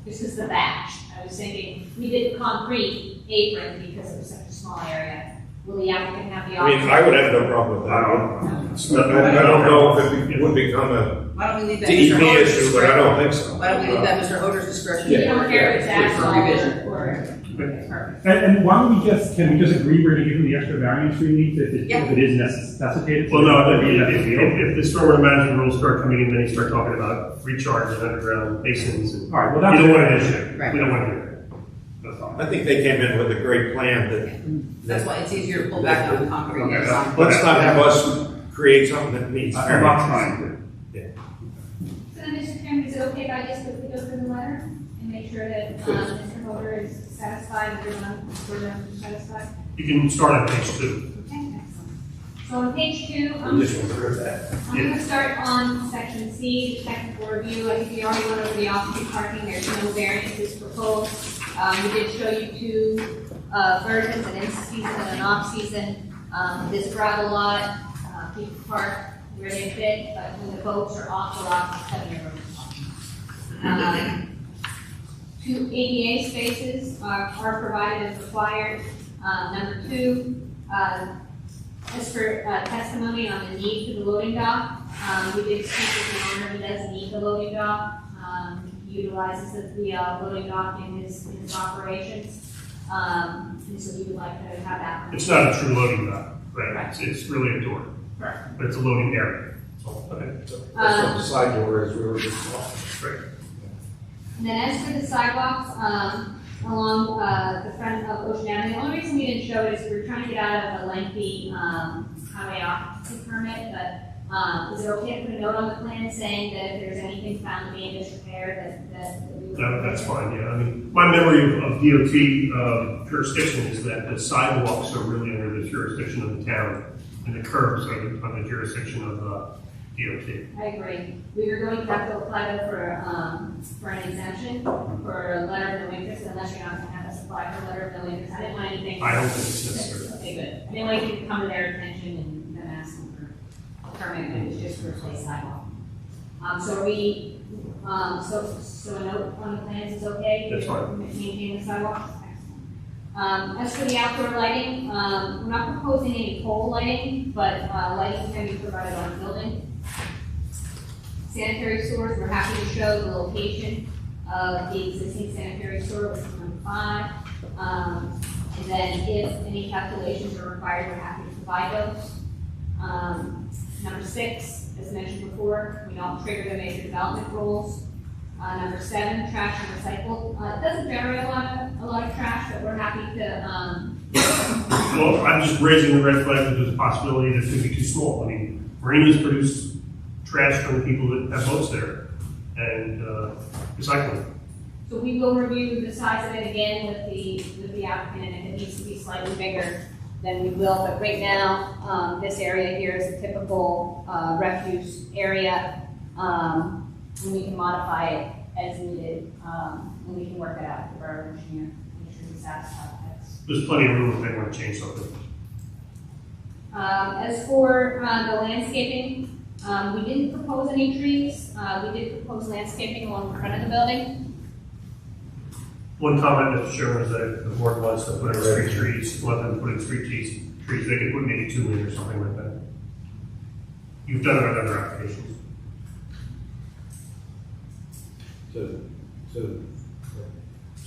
Speaker 3: This is the batch. I was thinking, we did concrete apron because it was such a small area. Will the applicant have the
Speaker 1: I
Speaker 3: option?
Speaker 1: mean, I would have no problem with that. I don't know if it would become a
Speaker 9: Why don't we leave that
Speaker 1: DEP
Speaker 9: Mr. Hoders'
Speaker 1: issue, but I don't think so.
Speaker 9: Why don't we leave that Mr. Hoders' discretion?
Speaker 3: We don't care if it's
Speaker 9: For
Speaker 3: asphalt
Speaker 9: revision.
Speaker 3: or. Perfect.
Speaker 4: And why don't can we just agree we're going to give them the extra variance we need if it,
Speaker 9: Yeah.
Speaker 4: if it is necessitated?
Speaker 12: Well, no, if the stormwater management rules start coming in, then you start talking about recharges, underground basins, and
Speaker 4: All right, well,
Speaker 12: you
Speaker 4: that's.
Speaker 12: don't want an issue.
Speaker 9: Right.
Speaker 12: We don't want to do that.
Speaker 4: That's fine.
Speaker 1: I think they came in with a great plan
Speaker 9: That's why it's easier to pull back on the concrete.
Speaker 4: Okay,
Speaker 9: and
Speaker 4: that's-
Speaker 9: sign.
Speaker 1: let's not have us create something that needs
Speaker 4: That's
Speaker 1: variance.
Speaker 4: fine.
Speaker 3: So then, Mr. Chairman, is it okay if I just quickly go through the letter and make sure that Mr. Holder is satisfied, everyone satisfied?
Speaker 12: You can start on page 2.
Speaker 3: Okay, excellent. So on page 2,
Speaker 1: I just want to hear that.
Speaker 3: I'm going to start on section C, the technical review. I think we already went over the off-street parking. There's no variances proposed. We did show you 2 versions, an in-season and an off-season. This gravel lot, people park where they fit, but when the boats are off the lot, it's 7-year road. 2 ADA spaces are provided as required. Number 2, just for testimony on the need for the loading dock. We did speak with the owner, he doesn't need the loading dock. He utilizes the loading dock in his operations. And so we would like to have that.
Speaker 12: It's not a true loading dock, right?
Speaker 3: Right.
Speaker 12: It's really a door,
Speaker 3: Correct.
Speaker 12: but it's a loading area. So, okay.
Speaker 1: That's what the side door is, we were just talking.
Speaker 12: Right.
Speaker 3: And then as for the sidewalks, along the front of Ocean Avenue, the only reason we didn't show it is we were trying to get out of a lengthy highway occupancy permit, but Is it okay to put a note on the plan saying that if there's anything found to be in disrepair, that we would?
Speaker 12: That's fine, yeah. I mean, my memory of DOT jurisdiction is that the sidewalks are really under the jurisdiction of the town, and the curbs are under the jurisdiction of DOT.
Speaker 3: I agree. We were going to have to apply though for an exemption, for a letter of no interest, unless you're not gonna have us apply for a letter of no interest. I didn't want anything.
Speaker 12: I don't think it's necessary.
Speaker 3: Okay, good. I didn't want you to come to their attention and then ask them for a permit, when it was just to replace sidewalk. So are we, so a note on the plans is okay?
Speaker 12: That's fine.
Speaker 3: Maintain the sidewalks? As for the outdoor lighting, we're not proposing any pole lighting, but lighting can be provided on the building. Sanitary sewers, we're happy to show the location of the existing sanitary sewer, which is number 5. And then if any calculations are required, we're happy to provide those. Number 6, as mentioned before, we don't trigger the major development rules. Number 7, trash and recycle. It doesn't generate a lot of trash, but we're happy to.
Speaker 12: Well, I'm just raising the red flag that there's a possibility that it could be too small. I mean, marinas produce trash from the people that have boats there, and recycling.
Speaker 3: So we will review the size of it again with the applicant, and if it needs to be slightly bigger, then we will. But right now, this area here is a typical refuse area, and we can modify it as needed, and we can work it out with the borough engineer, make sure he's satisfied with this.
Speaker 12: There's plenty of room if they want to change something.
Speaker 3: As for the landscaping, we didn't propose any trees. We did propose landscaping along the front of the building.
Speaker 12: One comment, Mr. Chairman, is that if the board wants to put in street trees, want them to put in street trees, they could put maybe 2 in or something like that. You've done it on other applications.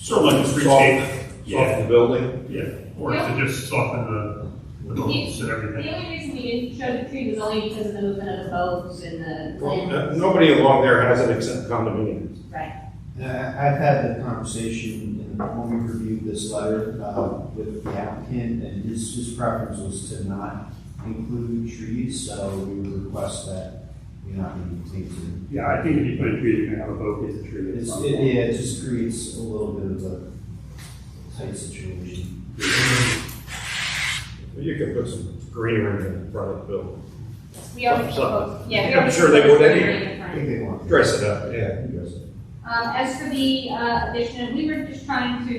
Speaker 12: Sort of like a streetscape.
Speaker 1: Soften the building?
Speaker 12: Yeah, or to just soften the boats and everything.
Speaker 3: The only reason we didn't show the tree was only because of the movement of the boats and the.
Speaker 1: Well, nobody along there has it except condominiums.
Speaker 3: Right.
Speaker 10: I've had the conversation when we reviewed this letter with the applicant, and his preference was to not include trees, so we would request that we not be taken.
Speaker 4: Yeah, I think if you put a tree, you're gonna have a boat as a tree.
Speaker 10: It just creates a little bit of a tight situation.
Speaker 1: You can put some greenery in front of the building.
Speaker 3: We already proposed, yeah. we already
Speaker 1: I'm sure they would
Speaker 3: proposed
Speaker 1: anyway.
Speaker 3: greenery in front.
Speaker 10: I think they want.
Speaker 1: Dress it up, yeah. Dress it up.
Speaker 3: As for the addition, we were just trying to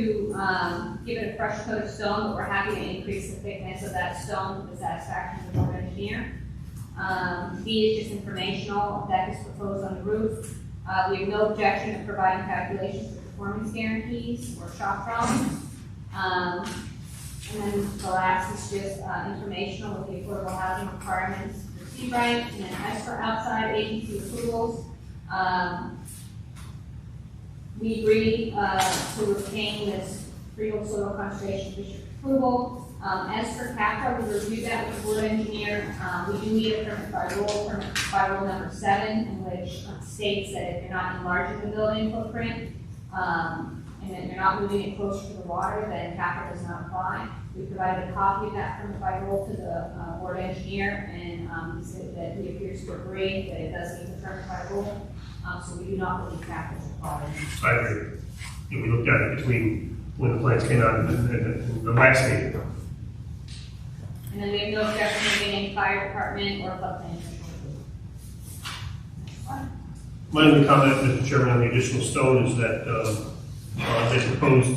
Speaker 3: give it a fresh coat of stone, but we're happy to increase the thickness of that stone to the satisfaction of the board engineer. B is just informational. Deck is proposed on the roof. We have no objection to providing calculations for performance guarantees or shop drawings. And then the last is just informational with the affordable housing requirements for Seabright. And then as for outside agency approvals, we agree to retain this Freehold Soil Conservation District approval. As for CAFRA, we reviewed that with the board engineer. We do need a permit by rule number 7, in which states that if you're not enlarging the building footprint, and that you're not moving it closer to the water, then CAFRA does not apply. We provided a copy of that permit by rule to the board engineer, and he said that he appears to agree that it does meet the permit by rule. So we do not believe CAFRA is required.
Speaker 12: I agree. And we looked at it between when the plans came out and the last meeting.
Speaker 3: And then we have no objection to getting any fire department or floodplain.
Speaker 12: My only comment, Mr. Chairman, on the additional stone is that they proposed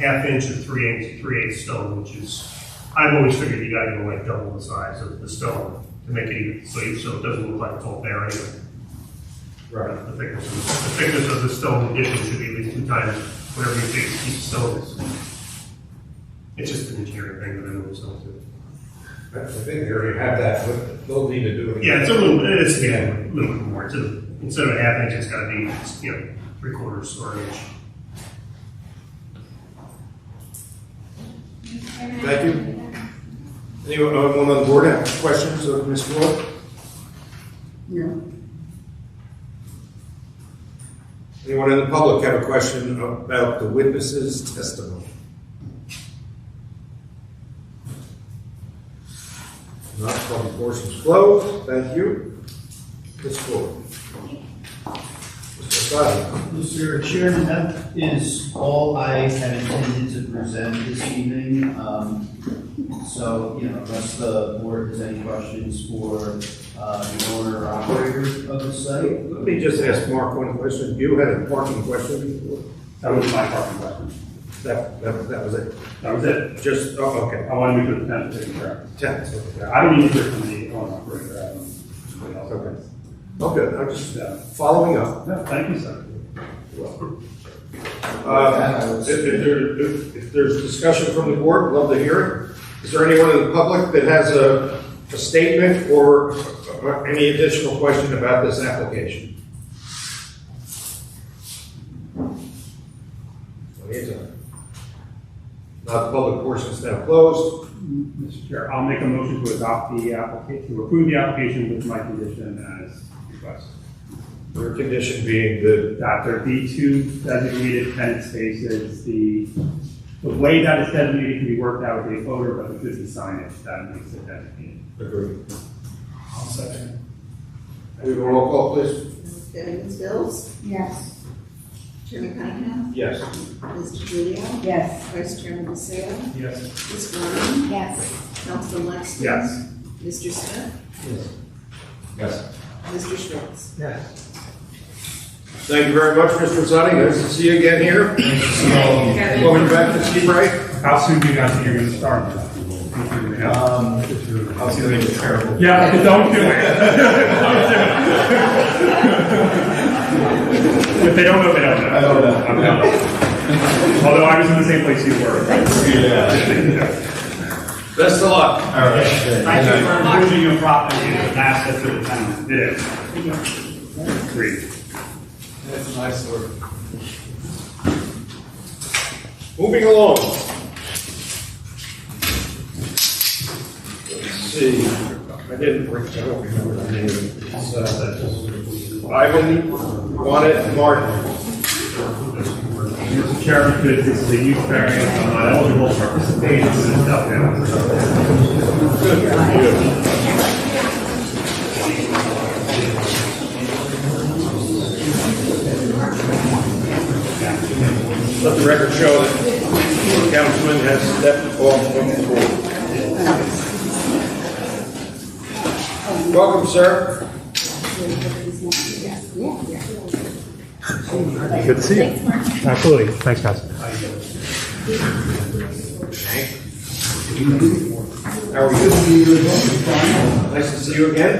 Speaker 12: ½ inch of 3/8 stone, which is, I've always figured you gotta go like double the size of the stone to make it even, so it doesn't look like it's all bare anyway. Right. The thickness of the stone addition should be at least 2 times whatever you think a piece of stone is. It's just an engineering thing that I know it's not to.
Speaker 1: I think they already have that, but they'll need to do it.
Speaker 12: Yeah, it's a little bit more. Instead of a ½ inch, it's got to be 3/4 or an inch.
Speaker 1: Thank you. Anyone on the board have questions of Ms. Floyd?
Speaker 2: No.
Speaker 1: Anyone in the public have a question about the witness's testimony? Not public portion is closed. Thank you. Ms. Ford. Mr. Sadi.
Speaker 10: Mr. Chairman, that is all I had intended to present this evening. So, unless the board has any questions for the owner or operator of the site.
Speaker 1: Let me just ask Mark one question. You had a parking question before?
Speaker 4: That was my parking question.
Speaker 1: That was it?
Speaker 4: That was it.
Speaker 1: Just, oh, okay.
Speaker 4: I want to make sure the tenant taken care of.
Speaker 1: Tenants, okay.
Speaker 4: I don't need to hear from the owner operator. Somebody else.
Speaker 1: Okay. Oh, good. I'm just following up.
Speaker 4: No, thank you, sir.
Speaker 1: If there's discussion from the board, love to hear it. Is there anyone in the public that has a statement or any additional question about this application? Not the public portion is now closed.
Speaker 4: Mr. Chair, I'll make a motion to adopt the application, to approve the application with my condition as requested.
Speaker 1: Your condition being
Speaker 4: that there be two designated tenant spaces. The way that is designated can be worked out with the photo, but there should be signage that makes it designated.
Speaker 1: Agreed.
Speaker 4: I'll second.
Speaker 1: We have a roll call, please.
Speaker 2: Ms. Bills?
Speaker 6: Yes.
Speaker 2: Chairman Cunningham?
Speaker 1: Yes.
Speaker 2: Ms. Julia?
Speaker 6: Yes.
Speaker 2: Vice Chairman Paseo?
Speaker 4: Yes.
Speaker 2: Ms. Ryan?
Speaker 6: Yes.
Speaker 2: Councilman Laxton?
Speaker 4: Yes.
Speaker 2: Mr. Smith?
Speaker 8: Yes.
Speaker 2: Mr. Schwartz?
Speaker 14: Yes.
Speaker 1: Thank you very much, Mr. Zani. Nice to see you again here. Welcome back to Seabright.
Speaker 4: How soon do you guys think you're going to start?
Speaker 8: I was going to be terrible.
Speaker 4: Yeah, don't do it. If they don't know, they don't know.
Speaker 8: I don't know.
Speaker 4: I'm not. Although I was in the same place you were.
Speaker 8: Yeah.
Speaker 1: Best of luck.
Speaker 8: All right.
Speaker 15: Thank you for improving your property as an asset to the town.
Speaker 4: It is. Agreed.
Speaker 8: That's nice work.
Speaker 1: Moving along. Let's see. I don't remember the name. It's Ivan Juanet Martin.
Speaker 4: Mr. Chairman, this is a use variance. I'm not eligible to participate in this stuff now.
Speaker 1: Let the record show that the councilman has stepped off from the board. Welcome, sir.
Speaker 4: Good to see you. Absolutely. Thanks, guys.
Speaker 1: How are you? Nice to see you again.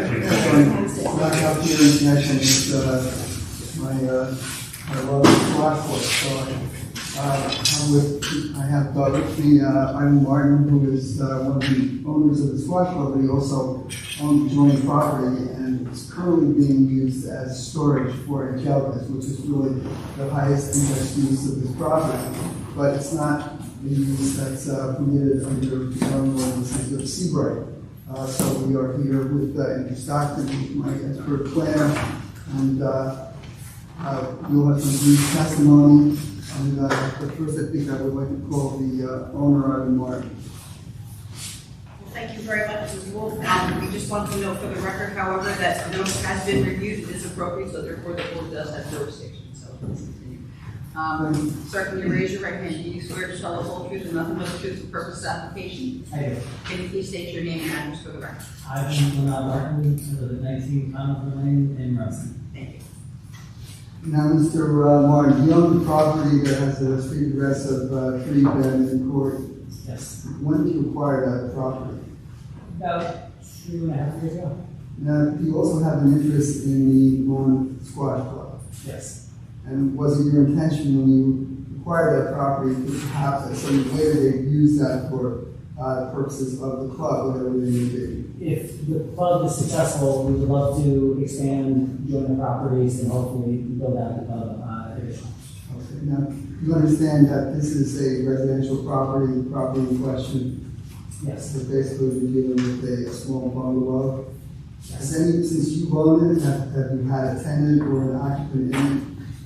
Speaker 16: Back up here in connection with my love lot for so I have with me Ivan Martin, who is one of the owners of the squash club, but he also owns the joint property, and it's currently being used as storage for Angelus, which is really the highest and best use of this property. But it's not the use that's permitted under the zoning ordinances of Seabright. So we are here with Andrew Stockton, my expert planner, and you'll have some brief testimony. And but first, I think I would like to call the owner, Ivan Martin.
Speaker 9: Thank you very much, Mrs. Wolf. We just want to know for the record, however, that the notice has been reviewed, it is appropriate, so therefore the board does have jurisdiction. So please continue. Sir, can you raise your right hand? Do you swear to tell the whole truth and nothing but the truth for purpose of application?
Speaker 17: I do.
Speaker 9: Can you please state your name and address for the record?
Speaker 17: Ivan Martin, live at 19 Conover Lane in Ruston.
Speaker 9: Thank you.
Speaker 16: Now, Mr. Martin, you own the property that has a street address of 3 Badminton Court.
Speaker 17: Yes.
Speaker 16: When did you acquire that property?
Speaker 17: About 2.5 years ago.
Speaker 16: Now, do you also have an interest in the Lawn Squash Club?
Speaker 17: Yes.
Speaker 16: And was it your intention when you acquired that property to perhaps at some later date use that for purposes of the club, whatever they may be?
Speaker 17: If the club is successful, we would love to expand, join the properties, and hopefully build out the club additional.
Speaker 16: Okay. Now, you understand that this is a residential property in question?
Speaker 17: Yes.
Speaker 16: So basically, we're dealing with a small bungalow. Yes. Since you've owned it, have you had a tenant or an occupant in it?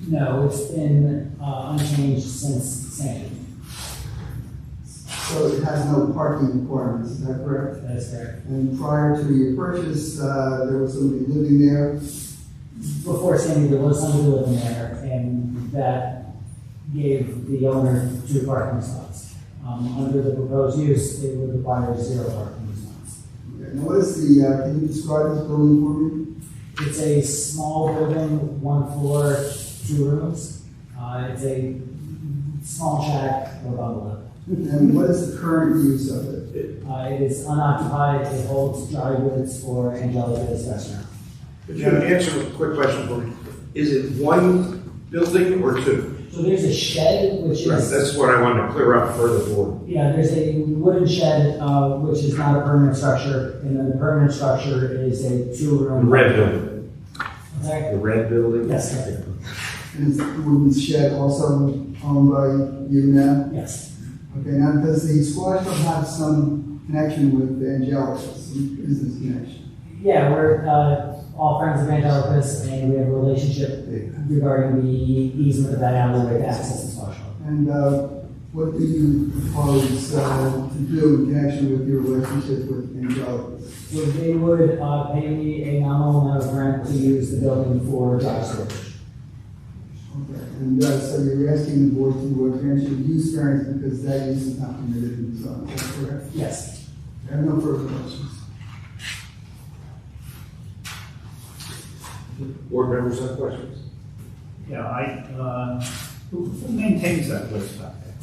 Speaker 17: No, it's been unchanged since sanction.
Speaker 16: So it has no parking requirements, is that correct?
Speaker 17: That is correct.
Speaker 16: And prior to your purchase, there was somebody living there?
Speaker 17: Before Sandy, there was somebody living there, and that gave the owner 2 parking spots. Under the proposed use, it would require 0 parking spots.
Speaker 16: Okay. Now what is the, can you describe this building for me?
Speaker 17: It's a small building, 1 floor, 2 rooms. It's a small shack or bungalow.
Speaker 16: And what is the current use of it?
Speaker 17: It is unoccupied. It holds dry goods for Angelica's restaurant.
Speaker 1: Could you answer a quick question for me? Is it 1 building or 2?
Speaker 17: So there's a shed, which
Speaker 1: Right,
Speaker 17: is...
Speaker 1: that's what I wanted to clear up further for.
Speaker 17: Yeah, there's a wooden shed, which is not a permanent structure, and then the permanent structure is a 2-room...
Speaker 1: The red building.
Speaker 17: Sorry?
Speaker 1: The red building?
Speaker 17: Yes, correct.
Speaker 16: And is the wooden shed also owned by you now?
Speaker 17: Yes.
Speaker 16: Okay, now does the squash club have some connection with Angelica, some business connection?
Speaker 17: Yeah, we're all friends of Angelica's, and we have a relationship regarding the easement of that alleyway to access the squash club.
Speaker 16: And what do you propose to do in connection with your relationship with Angelica?
Speaker 17: So they would pay me a nominal amount of rent to use the building for dry storage.
Speaker 16: Okay, and so you're asking the board to grant you use variance because that use is not permitted in the zone, is that correct?
Speaker 17: Yes.
Speaker 16: I have no further questions.
Speaker 1: Board members have questions?
Speaker 15: Yeah, who maintains that place back there?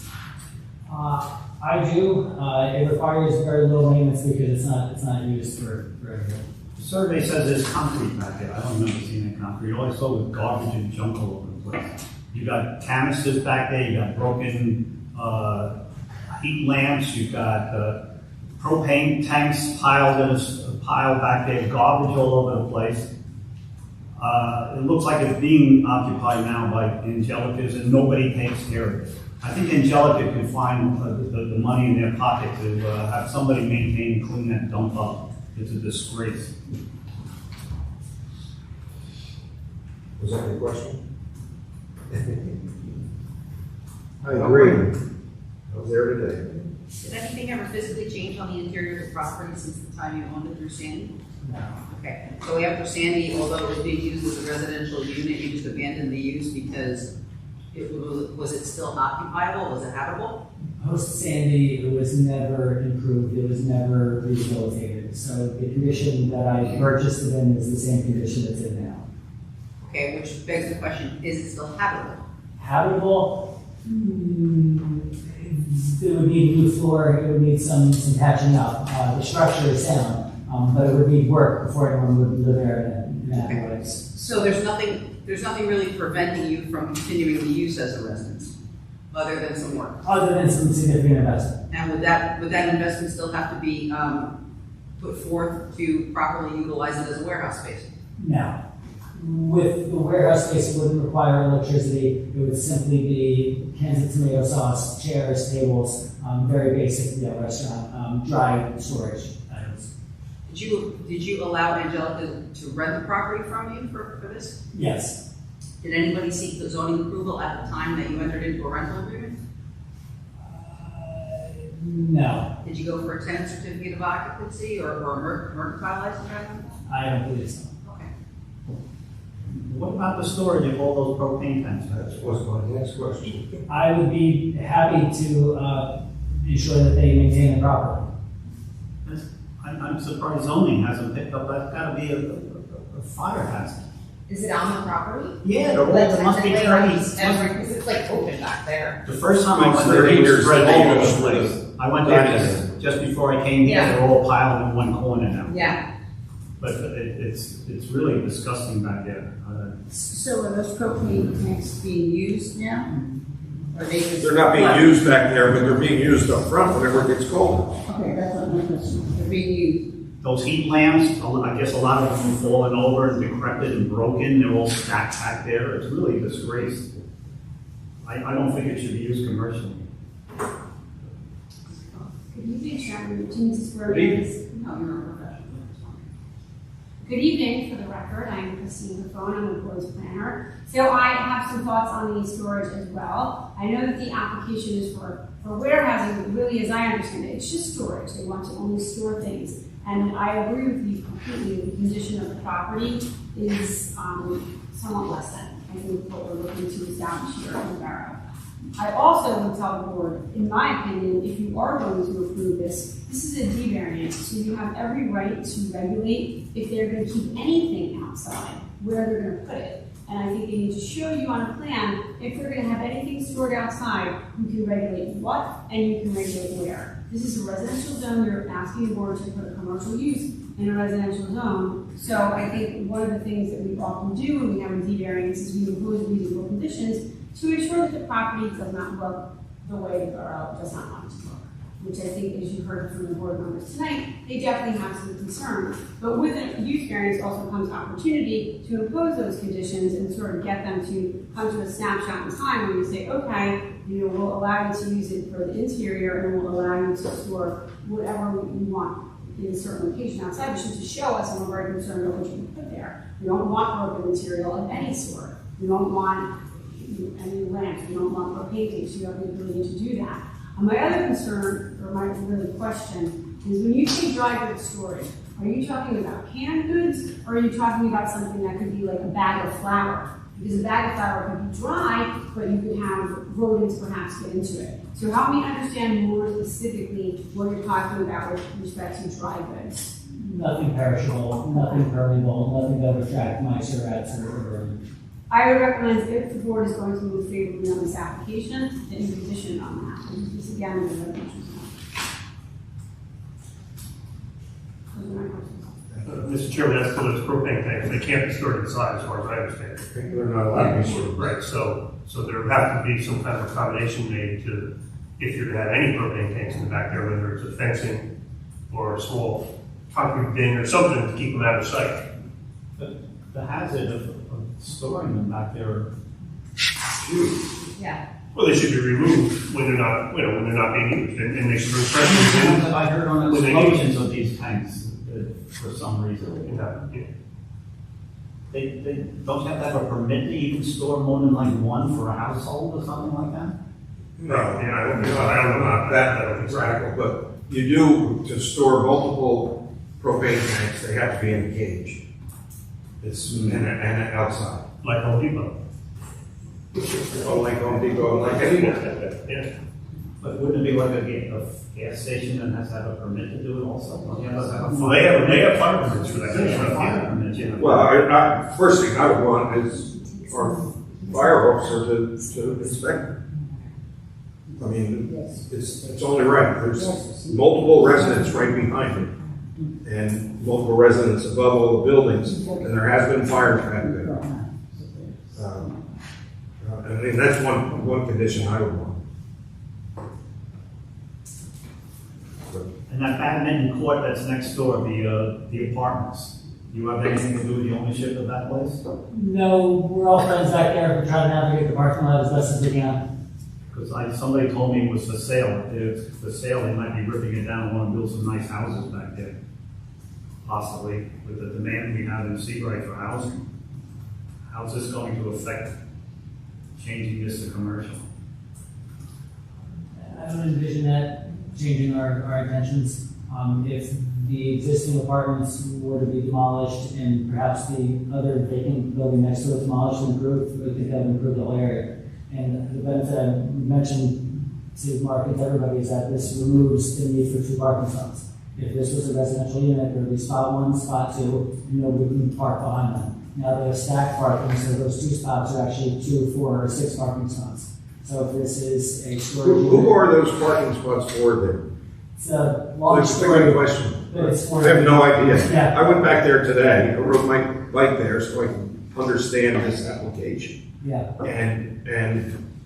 Speaker 17: I do. It requires very little maintenance because it's not used for anything.
Speaker 15: The survey says there's concrete back there. I don't remember seeing any concrete. All I saw was garbage and junk all over the place. You got canisters back there, you got broken heat lamps, you've got propane tanks piled back there, garbage all over the place. It looks like it's being occupied now by Angelica's and nobody takes care of it. I think Angelica can find the money in their pocket to have somebody maintain and clean that dump up. It's a disgrace.
Speaker 1: Was that your question? I agree. I was there today.
Speaker 9: Did anything ever physically change on the interior of the property since the time you owned it through Sandy?
Speaker 17: No.
Speaker 9: Okay, so after Sandy, although it was being used as a residential unit, you just abandoned the use because was it still occupiable? Was it habitable?
Speaker 17: Post Sandy, it was never improved. It was never rehabilitated. So the condition that I purchased it in is the same condition it's in now.
Speaker 9: Okay, which begs the question, is it still habitable?
Speaker 17: Habitable? It would need new floor. It would need some patching up. The structure is sound, but it would need work before anyone would live there in that way.
Speaker 9: So there's nothing really preventing you from continuing the use as a residence, other than some work?
Speaker 17: Other than some significant investment.
Speaker 9: And would that investment still have to be put forth to properly utilize it as a warehouse space?
Speaker 17: No. With the warehouse space, it wouldn't require electricity. It would simply be cans of tomato sauce, chairs, tables, very basic restaurant, dry storage items.
Speaker 9: Did you allow Angelica to rent the property from you for this?
Speaker 17: Yes.
Speaker 9: Did anybody seek the zoning approval at the time that you entered into a rental agreement?
Speaker 17: No.
Speaker 9: Did you go for a tenant certificate of occupancy or a mercantile license?
Speaker 17: I don't believe so.
Speaker 9: Okay.
Speaker 15: What about the storage of all those propane tanks?
Speaker 1: That was my next question.
Speaker 17: I would be happy to ensure that they maintain it properly.
Speaker 15: I'm surprised zoning hasn't picked up. That's got to be a fire hazard.
Speaker 5: Is it on the property?
Speaker 15: Yeah, there must be trees.
Speaker 5: Because it's like open back there.
Speaker 15: The first time I went there, it was spread all over the place. I went there just before I came here.
Speaker 5: Yeah.
Speaker 15: They're all piled in one corner now.
Speaker 5: Yeah.
Speaker 15: But it's really disgusting back there.
Speaker 6: So are those propane tanks being used now? Or are they just?
Speaker 1: They're not being used back there, but they're being used up front whenever it gets cold.
Speaker 6: Okay, that's what my question. They're being used.
Speaker 15: Those heat lamps, I guess a lot of them have fallen over and decrepit and broken. They're all stacked back there. It's really a disgrace. I don't think it should be used commercially.
Speaker 3: Good evening, Chairman Martinez.
Speaker 1: Good evening.
Speaker 3: No, you're a professional. Good evening, for the record. I'm Christine Buffon. I'm a board's planner. So I have some thoughts on the storage as well. I know that the application is for
Speaker 6: For warehousing, really, as I understand it, it's just storage. They want to only store things. And I agree with you completely. The condition of the property is somewhat less than, I think, what we're looking to establish here in the borough. I also would tell the board, in my opinion, if you are going to approve this, this is a D variance, so you have every right to regulate if they're going to keep anything outside, where they're going to put it. And I think they need to show you on a plan, if they're going to have anything stored outside, you can regulate what and you can regulate where. This is a residential zone, you're asking the board to put a commercial use in a residential zone. So I think one of the things that we often do when we have a D variance is we impose reasonable conditions to ensure that the property does not look the way the borough does not want it to look. Which I think, as you heard from the board members tonight, they definitely have some concern. But with a use variance also comes opportunity to impose those conditions and sort of get them to come to a snapshot in time where you say, okay, we'll allow you to use it for the interior and we'll allow you to store whatever you want in a certain location outside, which is to show us, and we're very concerned about what you can put there. We don't want broken material of any sort. We don't want any lamps. We don't want propane tanks. You have the ability to do that. My other concern, or my really question, is when you say dry goods storage, are you talking about canned goods, or are you talking about something that could be like a bag of flour? Because a bag of flour could be dry, but you could have rodents perhaps get into it. So help me understand more specifically what you're talking about with respect to dry goods.
Speaker 17: Nothing perishable, nothing permeable, nothing that would attract mice or rats or
Speaker 6: I would recommend if the board is going to move favorably on this application, that you condition on that. And this again is a residential zone. Those are my questions.
Speaker 12: Mr. Chairman, that's for those propane tanks, they can't be stored inside as far as I understand it.
Speaker 1: They're not allowed to be stored.
Speaker 12: Right, so there would have to be some kind of accommodation made to, if you're to have any propane tanks in the back there, whether it's a fencing or a small concrete bin or something to keep them out of sight.
Speaker 15: The hazard of storing them back there.
Speaker 5: Yeah.
Speaker 12: Well, they should be removed when they're not, when they're not being used, and they should bring fresh ones in.
Speaker 15: I heard on
Speaker 12: when they
Speaker 15: explosions of these tanks for some reason.
Speaker 12: Yeah.
Speaker 15: They don't have to have a permit to even store more than like one for a household or something like that?
Speaker 1: No, I don't know about that radical, but you do, to store multiple propane tanks, they have to be in a cage. It's and outside.
Speaker 12: Like Home Depot.
Speaker 1: Oh, like Home Depot, like anywhere.
Speaker 12: Yeah.
Speaker 15: But wouldn't it be like a gas station that has to have a permit to do it also?
Speaker 12: Well, they have fire permits for that kind of stuff.
Speaker 15: Fire permits, yeah.
Speaker 1: Well, first thing I would want is our fire officer to inspect it. I mean, it's only right. There's multiple residents right behind it. And multiple residents above all the buildings, and there has been fires back there. I mean, that's one condition I would want.
Speaker 15: And that badminton court that's next door, the apartments, do you have anything to do with the ownership of that place?
Speaker 17: No, we're all friends back there. We're trying to navigate the parking lot as best as we can.
Speaker 15: Because somebody told me it was for sale. If it's for sale, they might be ripping it down and want to build some nice houses back there. Possibly, with the demand we have in Seabright for housing. How's this going to affect changing this to commercial?
Speaker 17: I don't envision that changing our intentions. If the existing apartments were to be demolished and perhaps the other vacant building next to it demolished and improved, we think that would improve the whole area. And the benefit I mentioned to Mark and to everybody is that this removes the need for two parking spots. If this was a residential unit, there would be spot one, spot two, and nobody can park behind them. Now they have stacked parking, so those two spots are actually 2, 4, or 6 parking spots. So if this is a storage unit.
Speaker 1: Who are those parking spots for there?
Speaker 17: It's a long
Speaker 1: story. Question. I have no idea.
Speaker 17: Yeah.
Speaker 1: I went back there today. I rode my bike there so I can understand this application.
Speaker 17: Yeah.
Speaker 1: And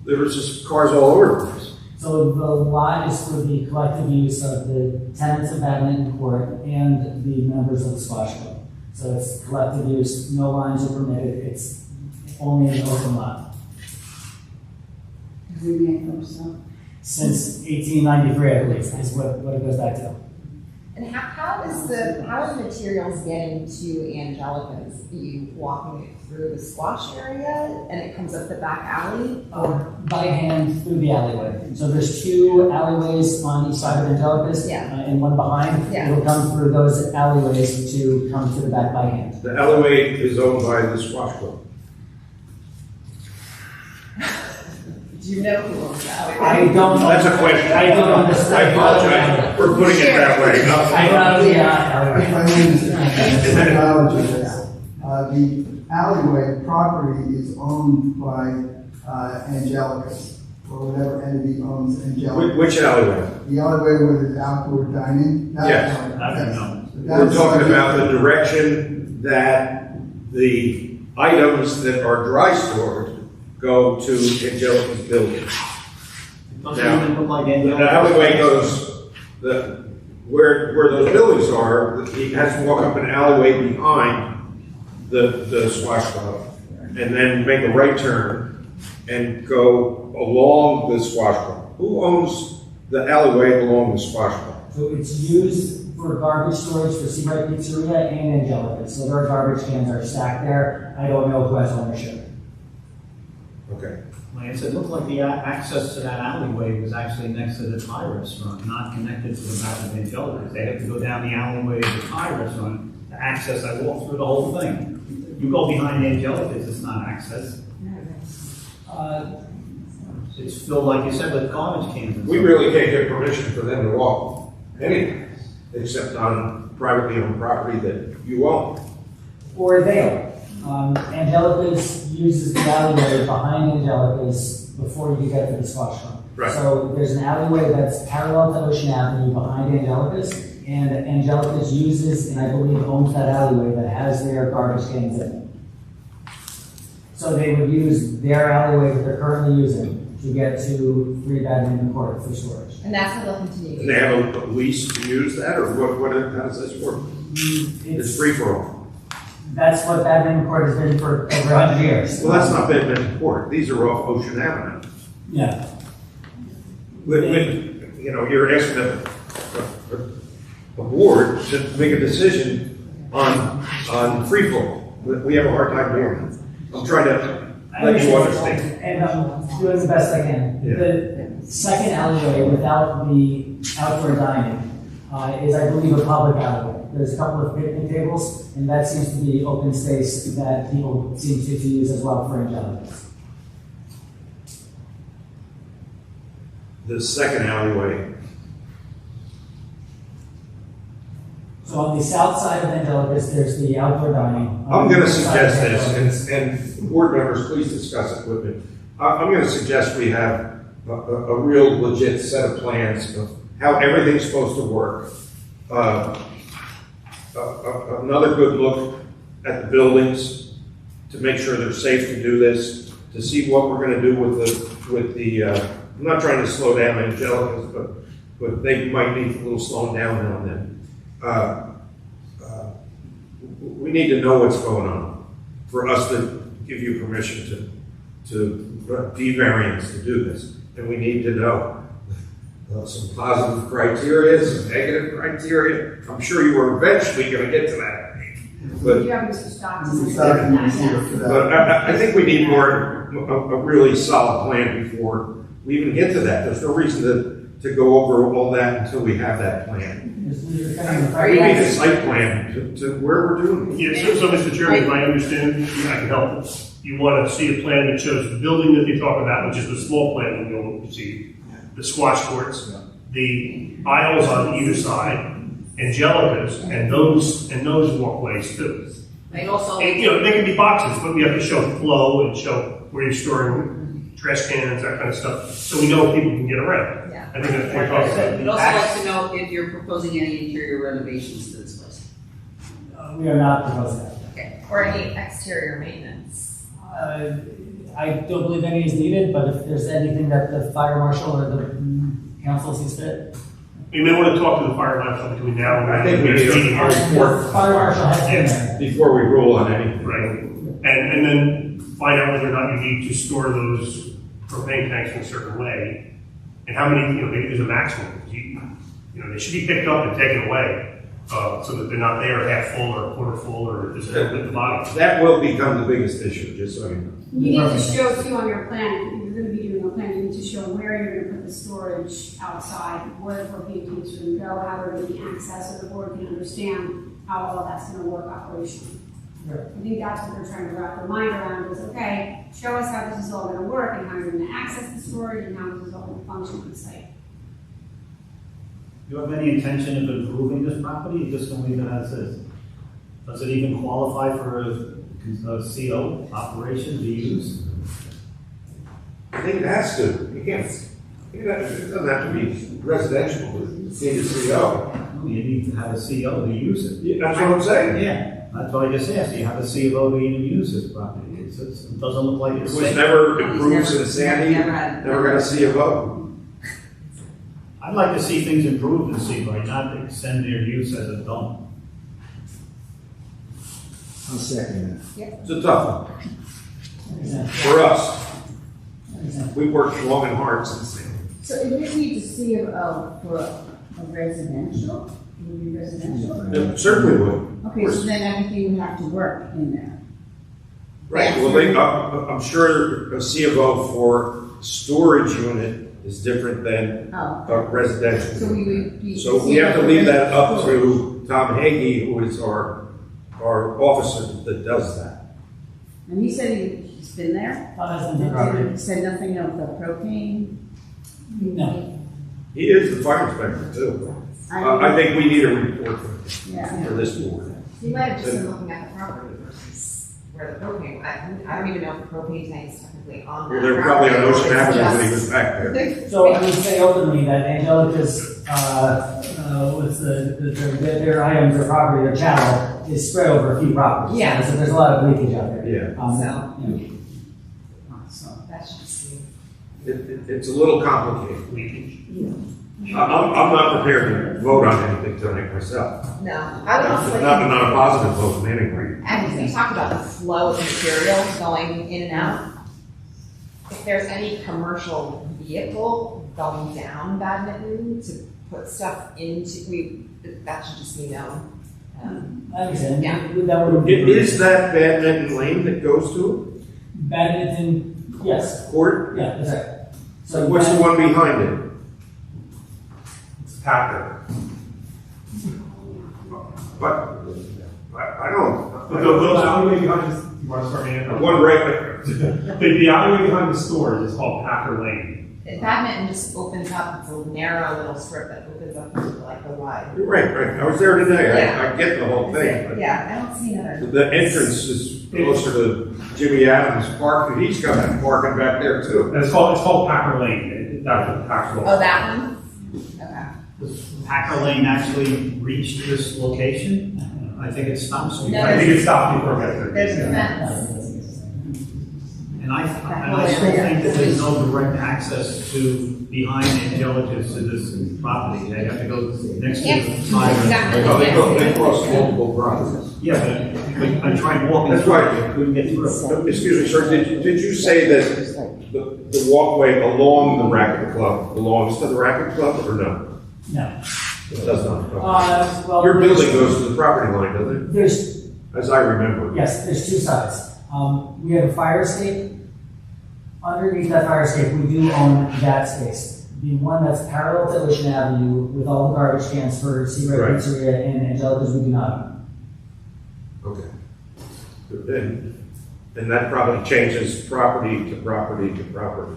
Speaker 1: there was just cars all over the place.
Speaker 17: So the lot is for the collective use of the tenants of Badminton Court and the members of the squash club. So it's collective use, no lines are permitted, it's only an open lot. Since 1893, I believe, is what it goes back to.
Speaker 5: And how are the materials getting to Angelica's? Are you walking it through the squash area and it comes up the back alley?
Speaker 17: By hand through the alleyway. So there's 2 alleyways on each side of Angelica's, and one behind.
Speaker 5: Yeah.
Speaker 17: It'll come through those alleyways to come to the back by hand.
Speaker 1: The alleyway is owned by the squash club.
Speaker 5: Do you know who owns the alleyway?
Speaker 17: I don't.
Speaker 1: That's a question.
Speaker 17: I don't understand.
Speaker 1: I apologize for putting it that way.
Speaker 16: If I may, technology is, the alleyway property is owned by Angelica's, or whatever entity owns Angelica's.
Speaker 1: Which alleyway?
Speaker 16: The alleyway where there's outdoor dining? That
Speaker 1: Yes.
Speaker 16: alleyway, yes.
Speaker 1: We're talking about the direction that the items that are dry stored go to Angelica's building. Now, the alleyway goes, where those buildings are, he has to walk up an alleyway behind the squash club, and then make a right turn and go along the squash club. Who owns the alleyway along the squash club?
Speaker 17: So it's used for garbage storage for Seabright Pizzeria and Angelica's. So their garbage cans are stacked there. I don't know who has ownership.
Speaker 1: Okay.
Speaker 15: Like I said, it looked like the access to that alleyway was actually next to the Thai restaurant, not connected to the back of Angelica's. They have to go down the alleyway to the Thai restaurant to access. I walked through the whole thing. You go behind Angelica's, it's not access. It's filled, like you said, with garbage cans. And
Speaker 1: We
Speaker 15: stuff.
Speaker 1: really can't get permission for them to walk anywhere, except on privately owned property that you own.
Speaker 17: Or they own. Angelica's uses the alleyway behind Angelica's before you get to the squash club.
Speaker 1: Right.
Speaker 17: So there's an alleyway that's parallel to Ocean Avenue behind Angelica's, and Angelica's uses, and I believe owns that alleyway that has their garbage cans in it. So they would use their alleyway that they're currently using to get to 3 Badminton Court for storage.
Speaker 5: And that's how they'll continue.
Speaker 1: And they have a lease to use that, or how does this work? It's free for all.
Speaker 17: That's what Badminton Court has been for over 100 years.
Speaker 1: Well, that's not Badminton Court. These are off Ocean Avenue.
Speaker 17: Yeah.
Speaker 1: You're asking a board to make a decision on free for all. We have a hard time doing it. I'm trying to let you understand.
Speaker 17: And I'm doing the best I can.
Speaker 1: Yeah.
Speaker 17: The second alleyway without the outdoor dining is, I believe, a public alleyway. There's a couple of picnic tables, and that seems to be open space that people seem to use as well for Angelica's.
Speaker 1: The second alleyway.
Speaker 17: So on the south side of Angelica's, there's the outdoor dining.
Speaker 1: I'm going to suggest this, and board members, please discuss it with me. I'm going to suggest we have a real legit set of plans of how everything's supposed to work. Another good look at the buildings to make sure they're safe to do this, to see what we're going to do with the. I'm not trying to slow down Angelica's, but they might need a little slowing down now and then. We need to know what's going on for us to give you permission to D-variants to do this. And we need to know some positive criteria, some negative criteria. I'm sure you are eventually going to get to that. But,
Speaker 6: You have Mr. Stockton.
Speaker 1: but I think we need a really solid plan before we even get to that. There's no reason to go over all that until we have that plan. We need a site plan to where we're doing it.
Speaker 12: Yes, so Mr. Chairman, if I understand, I can help. You want to see a plan that shows the building that you talk about, which is the small plan that you'll see, the squash courts, the aisles on either side, Angelica's, and those walkways too.
Speaker 9: And also,
Speaker 12: And, they can be boxes, but we have to show flow and show where you're storing trash cans, that kind of stuff, so we know people can get around.
Speaker 5: Yeah.
Speaker 12: I think that's what we're talking about.
Speaker 9: we'd also like to know if you're proposing any interior renovations to this place.
Speaker 17: We are not proposing that.
Speaker 5: Okay. Or any exterior maintenance.
Speaker 17: I don't believe any is needed, but if there's anything that the fire marshal or the council sees fit.
Speaker 12: You may want to talk to the fire marshal between now and
Speaker 1: I think we need a report
Speaker 17: Fire marshal has been there.
Speaker 1: before we rule on anything.
Speaker 12: Right, and then find out whether or not you need to store those propane tanks in a certain way, and how many, maybe there's a maximum. You know, they should be picked up and taken away, so that they're not there half full or a quarter full or just at the bottom.
Speaker 1: That will become the biggest issue, just so you know.
Speaker 6: You need to show too on your plan, if you're gonna be doing a plan, you need to show where you're gonna put the storage outside, where the propane tanks are gonna go, how they're gonna be accessed, so the board can understand how all that's gonna work operationally. I think that's what they're trying to wrap their mind around is, okay, show us how this is all gonna work and how you're gonna access the storage and how this is all gonna function on the site.
Speaker 15: Do you have any intention of improving this property, or just gonna leave it as is? Does it even qualify for a CO operation to use?
Speaker 1: I think it has to. You can't, it doesn't have to be residential, but it's need a CO.
Speaker 15: You need to have a CO to use it.
Speaker 1: Yeah, that's what I'm saying.
Speaker 15: Yeah, that's what I just asked. You have a CO to even use this property. It doesn't look like
Speaker 1: It
Speaker 15: it's
Speaker 1: was
Speaker 15: safe.
Speaker 1: never improved since Sandy, never got a CO.
Speaker 15: I'd like to see things improved in Seabright, not extend their use as a dump.
Speaker 10: I'll second
Speaker 1: It's a tough one. For us. We worked long and hard since then.
Speaker 2: So if you need to see for a residential, it would be residential?
Speaker 1: It certainly would.
Speaker 2: Okay, so then everything would have to work in there.
Speaker 1: Right, well, I'm sure a C of O for storage unit is different than a residential.
Speaker 2: So we would be.
Speaker 1: So we have to leave that up to Tom Hagee, who is our officer that does that.
Speaker 2: And he said he's been there? He said nothing of the propane?
Speaker 17: No.
Speaker 1: He is the fire inspector too. I think we need a report for this board.
Speaker 5: You might have just been looking at the property versus where the propane, I don't even know if the propane tank is technically on
Speaker 1: Well,
Speaker 5: that.
Speaker 1: they were probably on
Speaker 5: property.
Speaker 1: Ocean
Speaker 5: It's
Speaker 1: Avenue when he
Speaker 5: just-
Speaker 1: was back there.
Speaker 17: So I would say openly that Angelica's, what's their items, their property, their channel is spread over a few properties.
Speaker 5: Yeah.
Speaker 17: So there's a lot of leakage out there.
Speaker 1: Yeah.
Speaker 5: So that's just.
Speaker 1: It's a little complicated. I'm not prepared to vote on anything tonight myself.
Speaker 5: No, I would also like.
Speaker 1: Not a positive vote anyway.
Speaker 5: And you talked about the flow of materials going in and out. If there's any commercial vehicle going down Badminton to put stuff into, that should just be known.
Speaker 17: I understand.
Speaker 5: Yeah.
Speaker 17: That would be.
Speaker 1: Is that Badminton Lane that goes to
Speaker 17: Badminton, yes.
Speaker 1: it? Court?
Speaker 17: Yeah, that's right.
Speaker 1: So what's the one behind it?
Speaker 12: Packer.
Speaker 1: But, I don't.
Speaker 12: The little alleyway behind this, you want to start me in?
Speaker 1: One right
Speaker 12: The alleyway behind the stores is called Packer Lane.
Speaker 5: Badminton just opens up, it's a narrow little strip that opens up into like the wide.
Speaker 1: You're right. I was there today.
Speaker 5: Yeah.
Speaker 1: I get the whole thing. But
Speaker 5: Yeah, I don't see another.
Speaker 1: the entrance is closer to Jimmy Adams Park, and he's got that parking back there too.
Speaker 12: And it's called Packer Lane. That's what Packer.
Speaker 5: Oh, that one? Okay.
Speaker 15: Does Packer Lane actually reach this location? I think it stops.
Speaker 5: No,
Speaker 12: I think it stopped before it got there.
Speaker 5: There's a fence.
Speaker 15: And I still think that there's no direct access to behind Angelica's to this property. They have to go next to the side.
Speaker 1: They cross multiple driveways.
Speaker 15: Yeah, but I tried walking.
Speaker 1: That's
Speaker 15: through
Speaker 1: right.
Speaker 15: it, I couldn't get through.
Speaker 1: Excuse me, sir, did you say that the walkway along the racket club belongs to the racket club or no?
Speaker 17: No.
Speaker 1: It does not.
Speaker 17: Well,
Speaker 1: Your building goes to the property line, doesn't
Speaker 17: There's,
Speaker 1: it? As I remember.
Speaker 17: yes, there's two sides. We have a fire escape. Underneath that fire escape, we do own that space. The one that's parallel to Ocean Avenue with all the garbage cans for Seabright
Speaker 1: Right.
Speaker 17: Pizzeria and Angelica's, we do not own.
Speaker 1: Okay. And that probably changes property to property to property.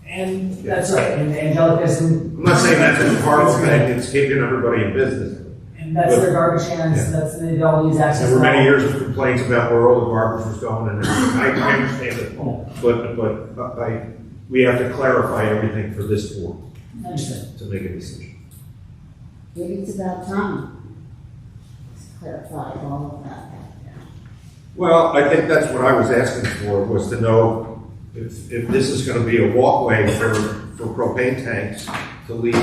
Speaker 17: And that's right, and Angelica's.
Speaker 1: I'm not saying that's a horrible thing, it's keeping everybody in business.
Speaker 17: And that's their garbage cans, they all use access.
Speaker 1: There were
Speaker 17: to
Speaker 1: many
Speaker 17: all-
Speaker 1: years of complaints about where all the garbage was going, and everything. I understand it, but we have to clarify everything for this board
Speaker 17: I understand.
Speaker 1: to make a decision.
Speaker 2: Maybe it's about time to clarify all of that.
Speaker 1: Well, I think that's what I was asking for, was to know if this is gonna be a walkway for propane tanks to leave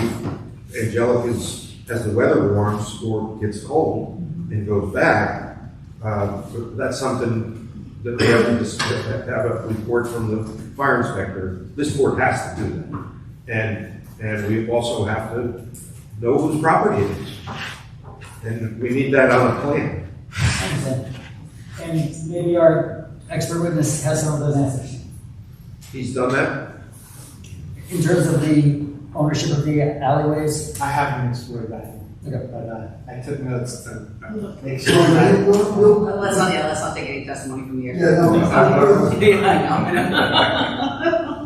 Speaker 1: Angelica's as the weather warms or gets cold and goes back. That's something that they have to have a report from the fire inspector. This board has to do that. And we also have to know whose property it is. And we need that on a plan.
Speaker 17: I understand. And maybe our expert witness has some of those answers.
Speaker 1: He's done that?
Speaker 17: In terms of the ownership of the alleyways?
Speaker 18: I haven't explored that.
Speaker 17: Okay.
Speaker 18: But I took notes to make
Speaker 9: So,
Speaker 18: sure that.
Speaker 9: let's not take any testimony from the expert.
Speaker 16: Yeah, no,
Speaker 9: I know.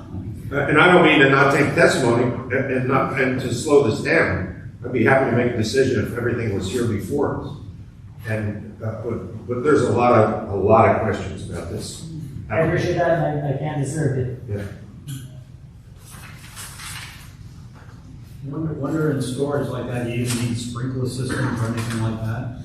Speaker 1: And I don't mean to not take testimony and to slow this down. I'd be happy to make a decision if everything was here before us. And, but there's a lot of questions about this.
Speaker 17: I appreciate that, and I can't deserve it.
Speaker 1: Yeah.
Speaker 15: Wonder in storage like that, you even need sprinkler systems or anything like that?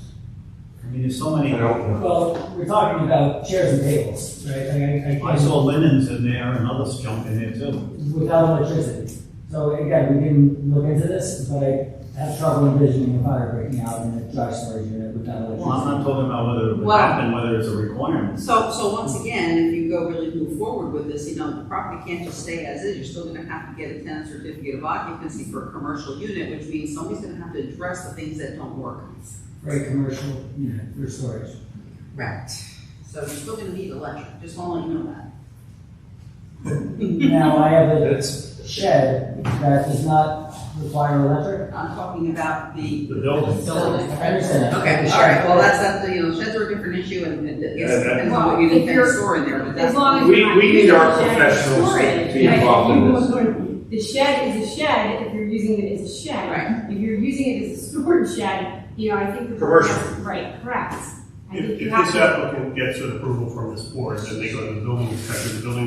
Speaker 15: I mean, there's so many.
Speaker 17: Well, we're talking about chairs and tables, right? I
Speaker 15: I saw linens in there and other junk in there too.
Speaker 17: Without electricity. So again, we can look into this, but I have trouble envisioning a fire breaking out in a dry storage unit without electricity.
Speaker 15: Well, I'm not talking about whether it would
Speaker 9: Well-
Speaker 15: happen, whether it's a requirement.
Speaker 9: So once again, if you go really move forward with this, the property can't just stay as is. You're still gonna have to get a tenant certificate of occupancy for a commercial unit, which means somebody's gonna have to address the things that don't work.
Speaker 17: For a commercial unit for storage.
Speaker 9: Right. So you're still gonna need electric, just wanna let you know that.
Speaker 17: Now, I have a shed that does not require electric.
Speaker 9: I'm talking about the
Speaker 12: building.
Speaker 9: Building.
Speaker 17: I understand that.
Speaker 9: Okay, all right, well, that's sheds are a different issue, and it depends on what you
Speaker 6: If
Speaker 9: intend to
Speaker 6: you're-
Speaker 9: store in there, but
Speaker 6: As
Speaker 9: that's.
Speaker 6: long as
Speaker 1: We-
Speaker 6: you're not
Speaker 1: we need
Speaker 6: using
Speaker 1: our
Speaker 6: the shed as
Speaker 1: professionals
Speaker 6: storage,
Speaker 1: to be
Speaker 6: right?
Speaker 1: involved in
Speaker 6: You
Speaker 1: this.
Speaker 6: will- The shed is a shed if you're using it as a shed.
Speaker 9: Right.
Speaker 6: If you're using it as a storage shed, I think the.
Speaker 1: Commercial.
Speaker 6: Right, correct. I think
Speaker 12: If
Speaker 6: you
Speaker 12: this
Speaker 6: have to.
Speaker 12: applicant gets an approval from this board, then they go to the building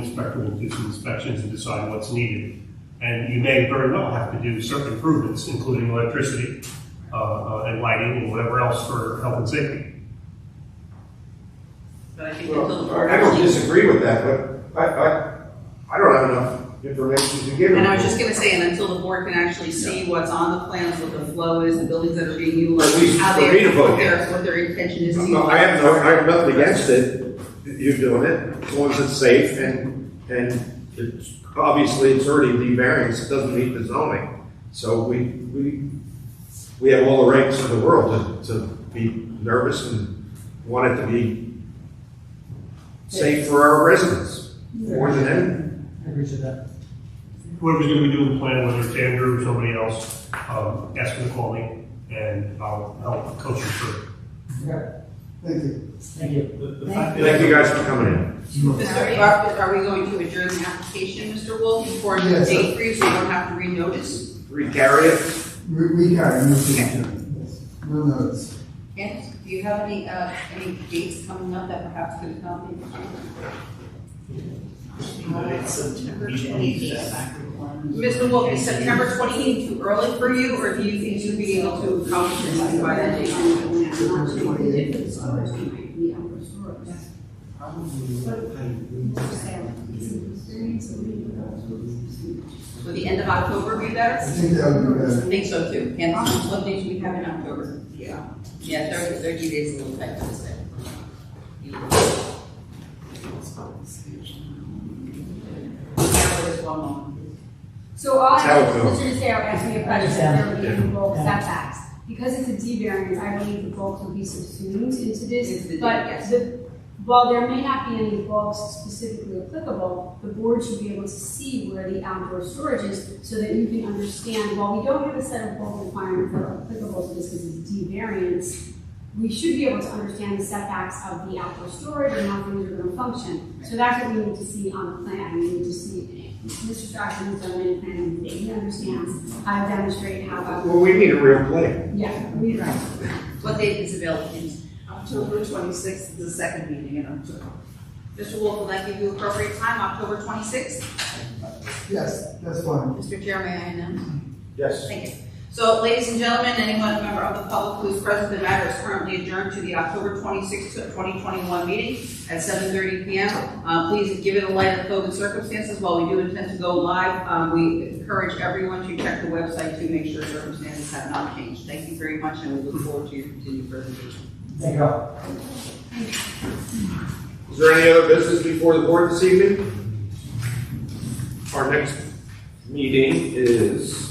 Speaker 12: inspector will do some inspections and decide what's needed. And you may very well have to do certain improvements, including electricity, and lighting and whatever else for health and safety.
Speaker 9: But I think until the board
Speaker 1: I don't
Speaker 9: actually.
Speaker 1: disagree with that, but I don't have enough information to give them.
Speaker 9: And I was just gonna say, and until the board can actually see what's on the plans, what the flow is, the buildings that are being utilized,
Speaker 1: At least
Speaker 9: how
Speaker 1: for me to vote
Speaker 9: what
Speaker 1: yes.
Speaker 9: their intention is to.
Speaker 1: No, I have nothing against it, you doing it, as long as it's safe and it's, obviously it's already D-variance, it doesn't meet the zoning. So we have all the rights in the world to be nervous and want it to be safe for our residents, more than anything.
Speaker 17: I appreciate that.
Speaker 12: Whoever's gonna be doing the plan, whether it's Andrew or somebody else, ask them to call me and I'll help coach you through it.
Speaker 17: Okay.
Speaker 16: Thank you.
Speaker 17: Thank you.
Speaker 1: Thank you guys for coming in.
Speaker 9: Are we going to adjourn the application, Mr. Wolf, for a
Speaker 16: Yes.
Speaker 9: date for you, so you don't have to renotice?
Speaker 1: Recarry it.
Speaker 16: We got it, no signature. No notes.
Speaker 9: Candace, do you have any dates coming up that perhaps could accommodate? Mr. Wolf, is September 28th too early for you, or do you think you'll be able to accomplish this by that date? Would the end of October be better?
Speaker 16: I think that would be
Speaker 9: I
Speaker 16: better.
Speaker 9: think so too. Candace, what dates do we have in October? Yeah. Yeah, 30 days is a little tight for this day. Just one moment.
Speaker 6: So all I
Speaker 1: How it
Speaker 6: have,
Speaker 1: goes.
Speaker 6: Mr. DeSeo asked me a question, there would be any bulk setbacks. Because it's a D variance, I believe the bulk will be subsumed into
Speaker 9: Into
Speaker 6: this,
Speaker 9: the D,
Speaker 6: but
Speaker 9: yes.
Speaker 6: while there may not be any bulks specifically applicable, the board should be able to see where the outdoor storage is so that you can understand, while we don't have a set of bulk requirements that are applicable to this because it's a D variance, we should be able to understand the setbacks of the outdoor storage and how things are going to function. So that's what we need to see on the plan. We need to see, Mr. Strachan has done many planning, he understands how to demonstrate how.
Speaker 1: Well, we need a real plan.
Speaker 6: Yeah, we right.
Speaker 9: What date is available?
Speaker 5: October 26th is the second meeting in October.
Speaker 9: Mr. Wolf, will that give you appropriate time, October 26th?
Speaker 16: Yes, that's fine.
Speaker 9: Mr. Chair, may I announce?
Speaker 1: Yes.
Speaker 9: Thank you. So, ladies and gentlemen, anyone member of the public who is present, the matter is currently adjourned to the October 26, 2021 meeting at 7:30 p.m. Please give it a light of COVID circumstances. While we do intend to go live, we encourage everyone to check the website to make sure circumstances have not changed. Thank you very much, and we look forward to your continued presentation.
Speaker 17: Thank you all.
Speaker 1: Is there any other business before the board this evening? Our next meeting is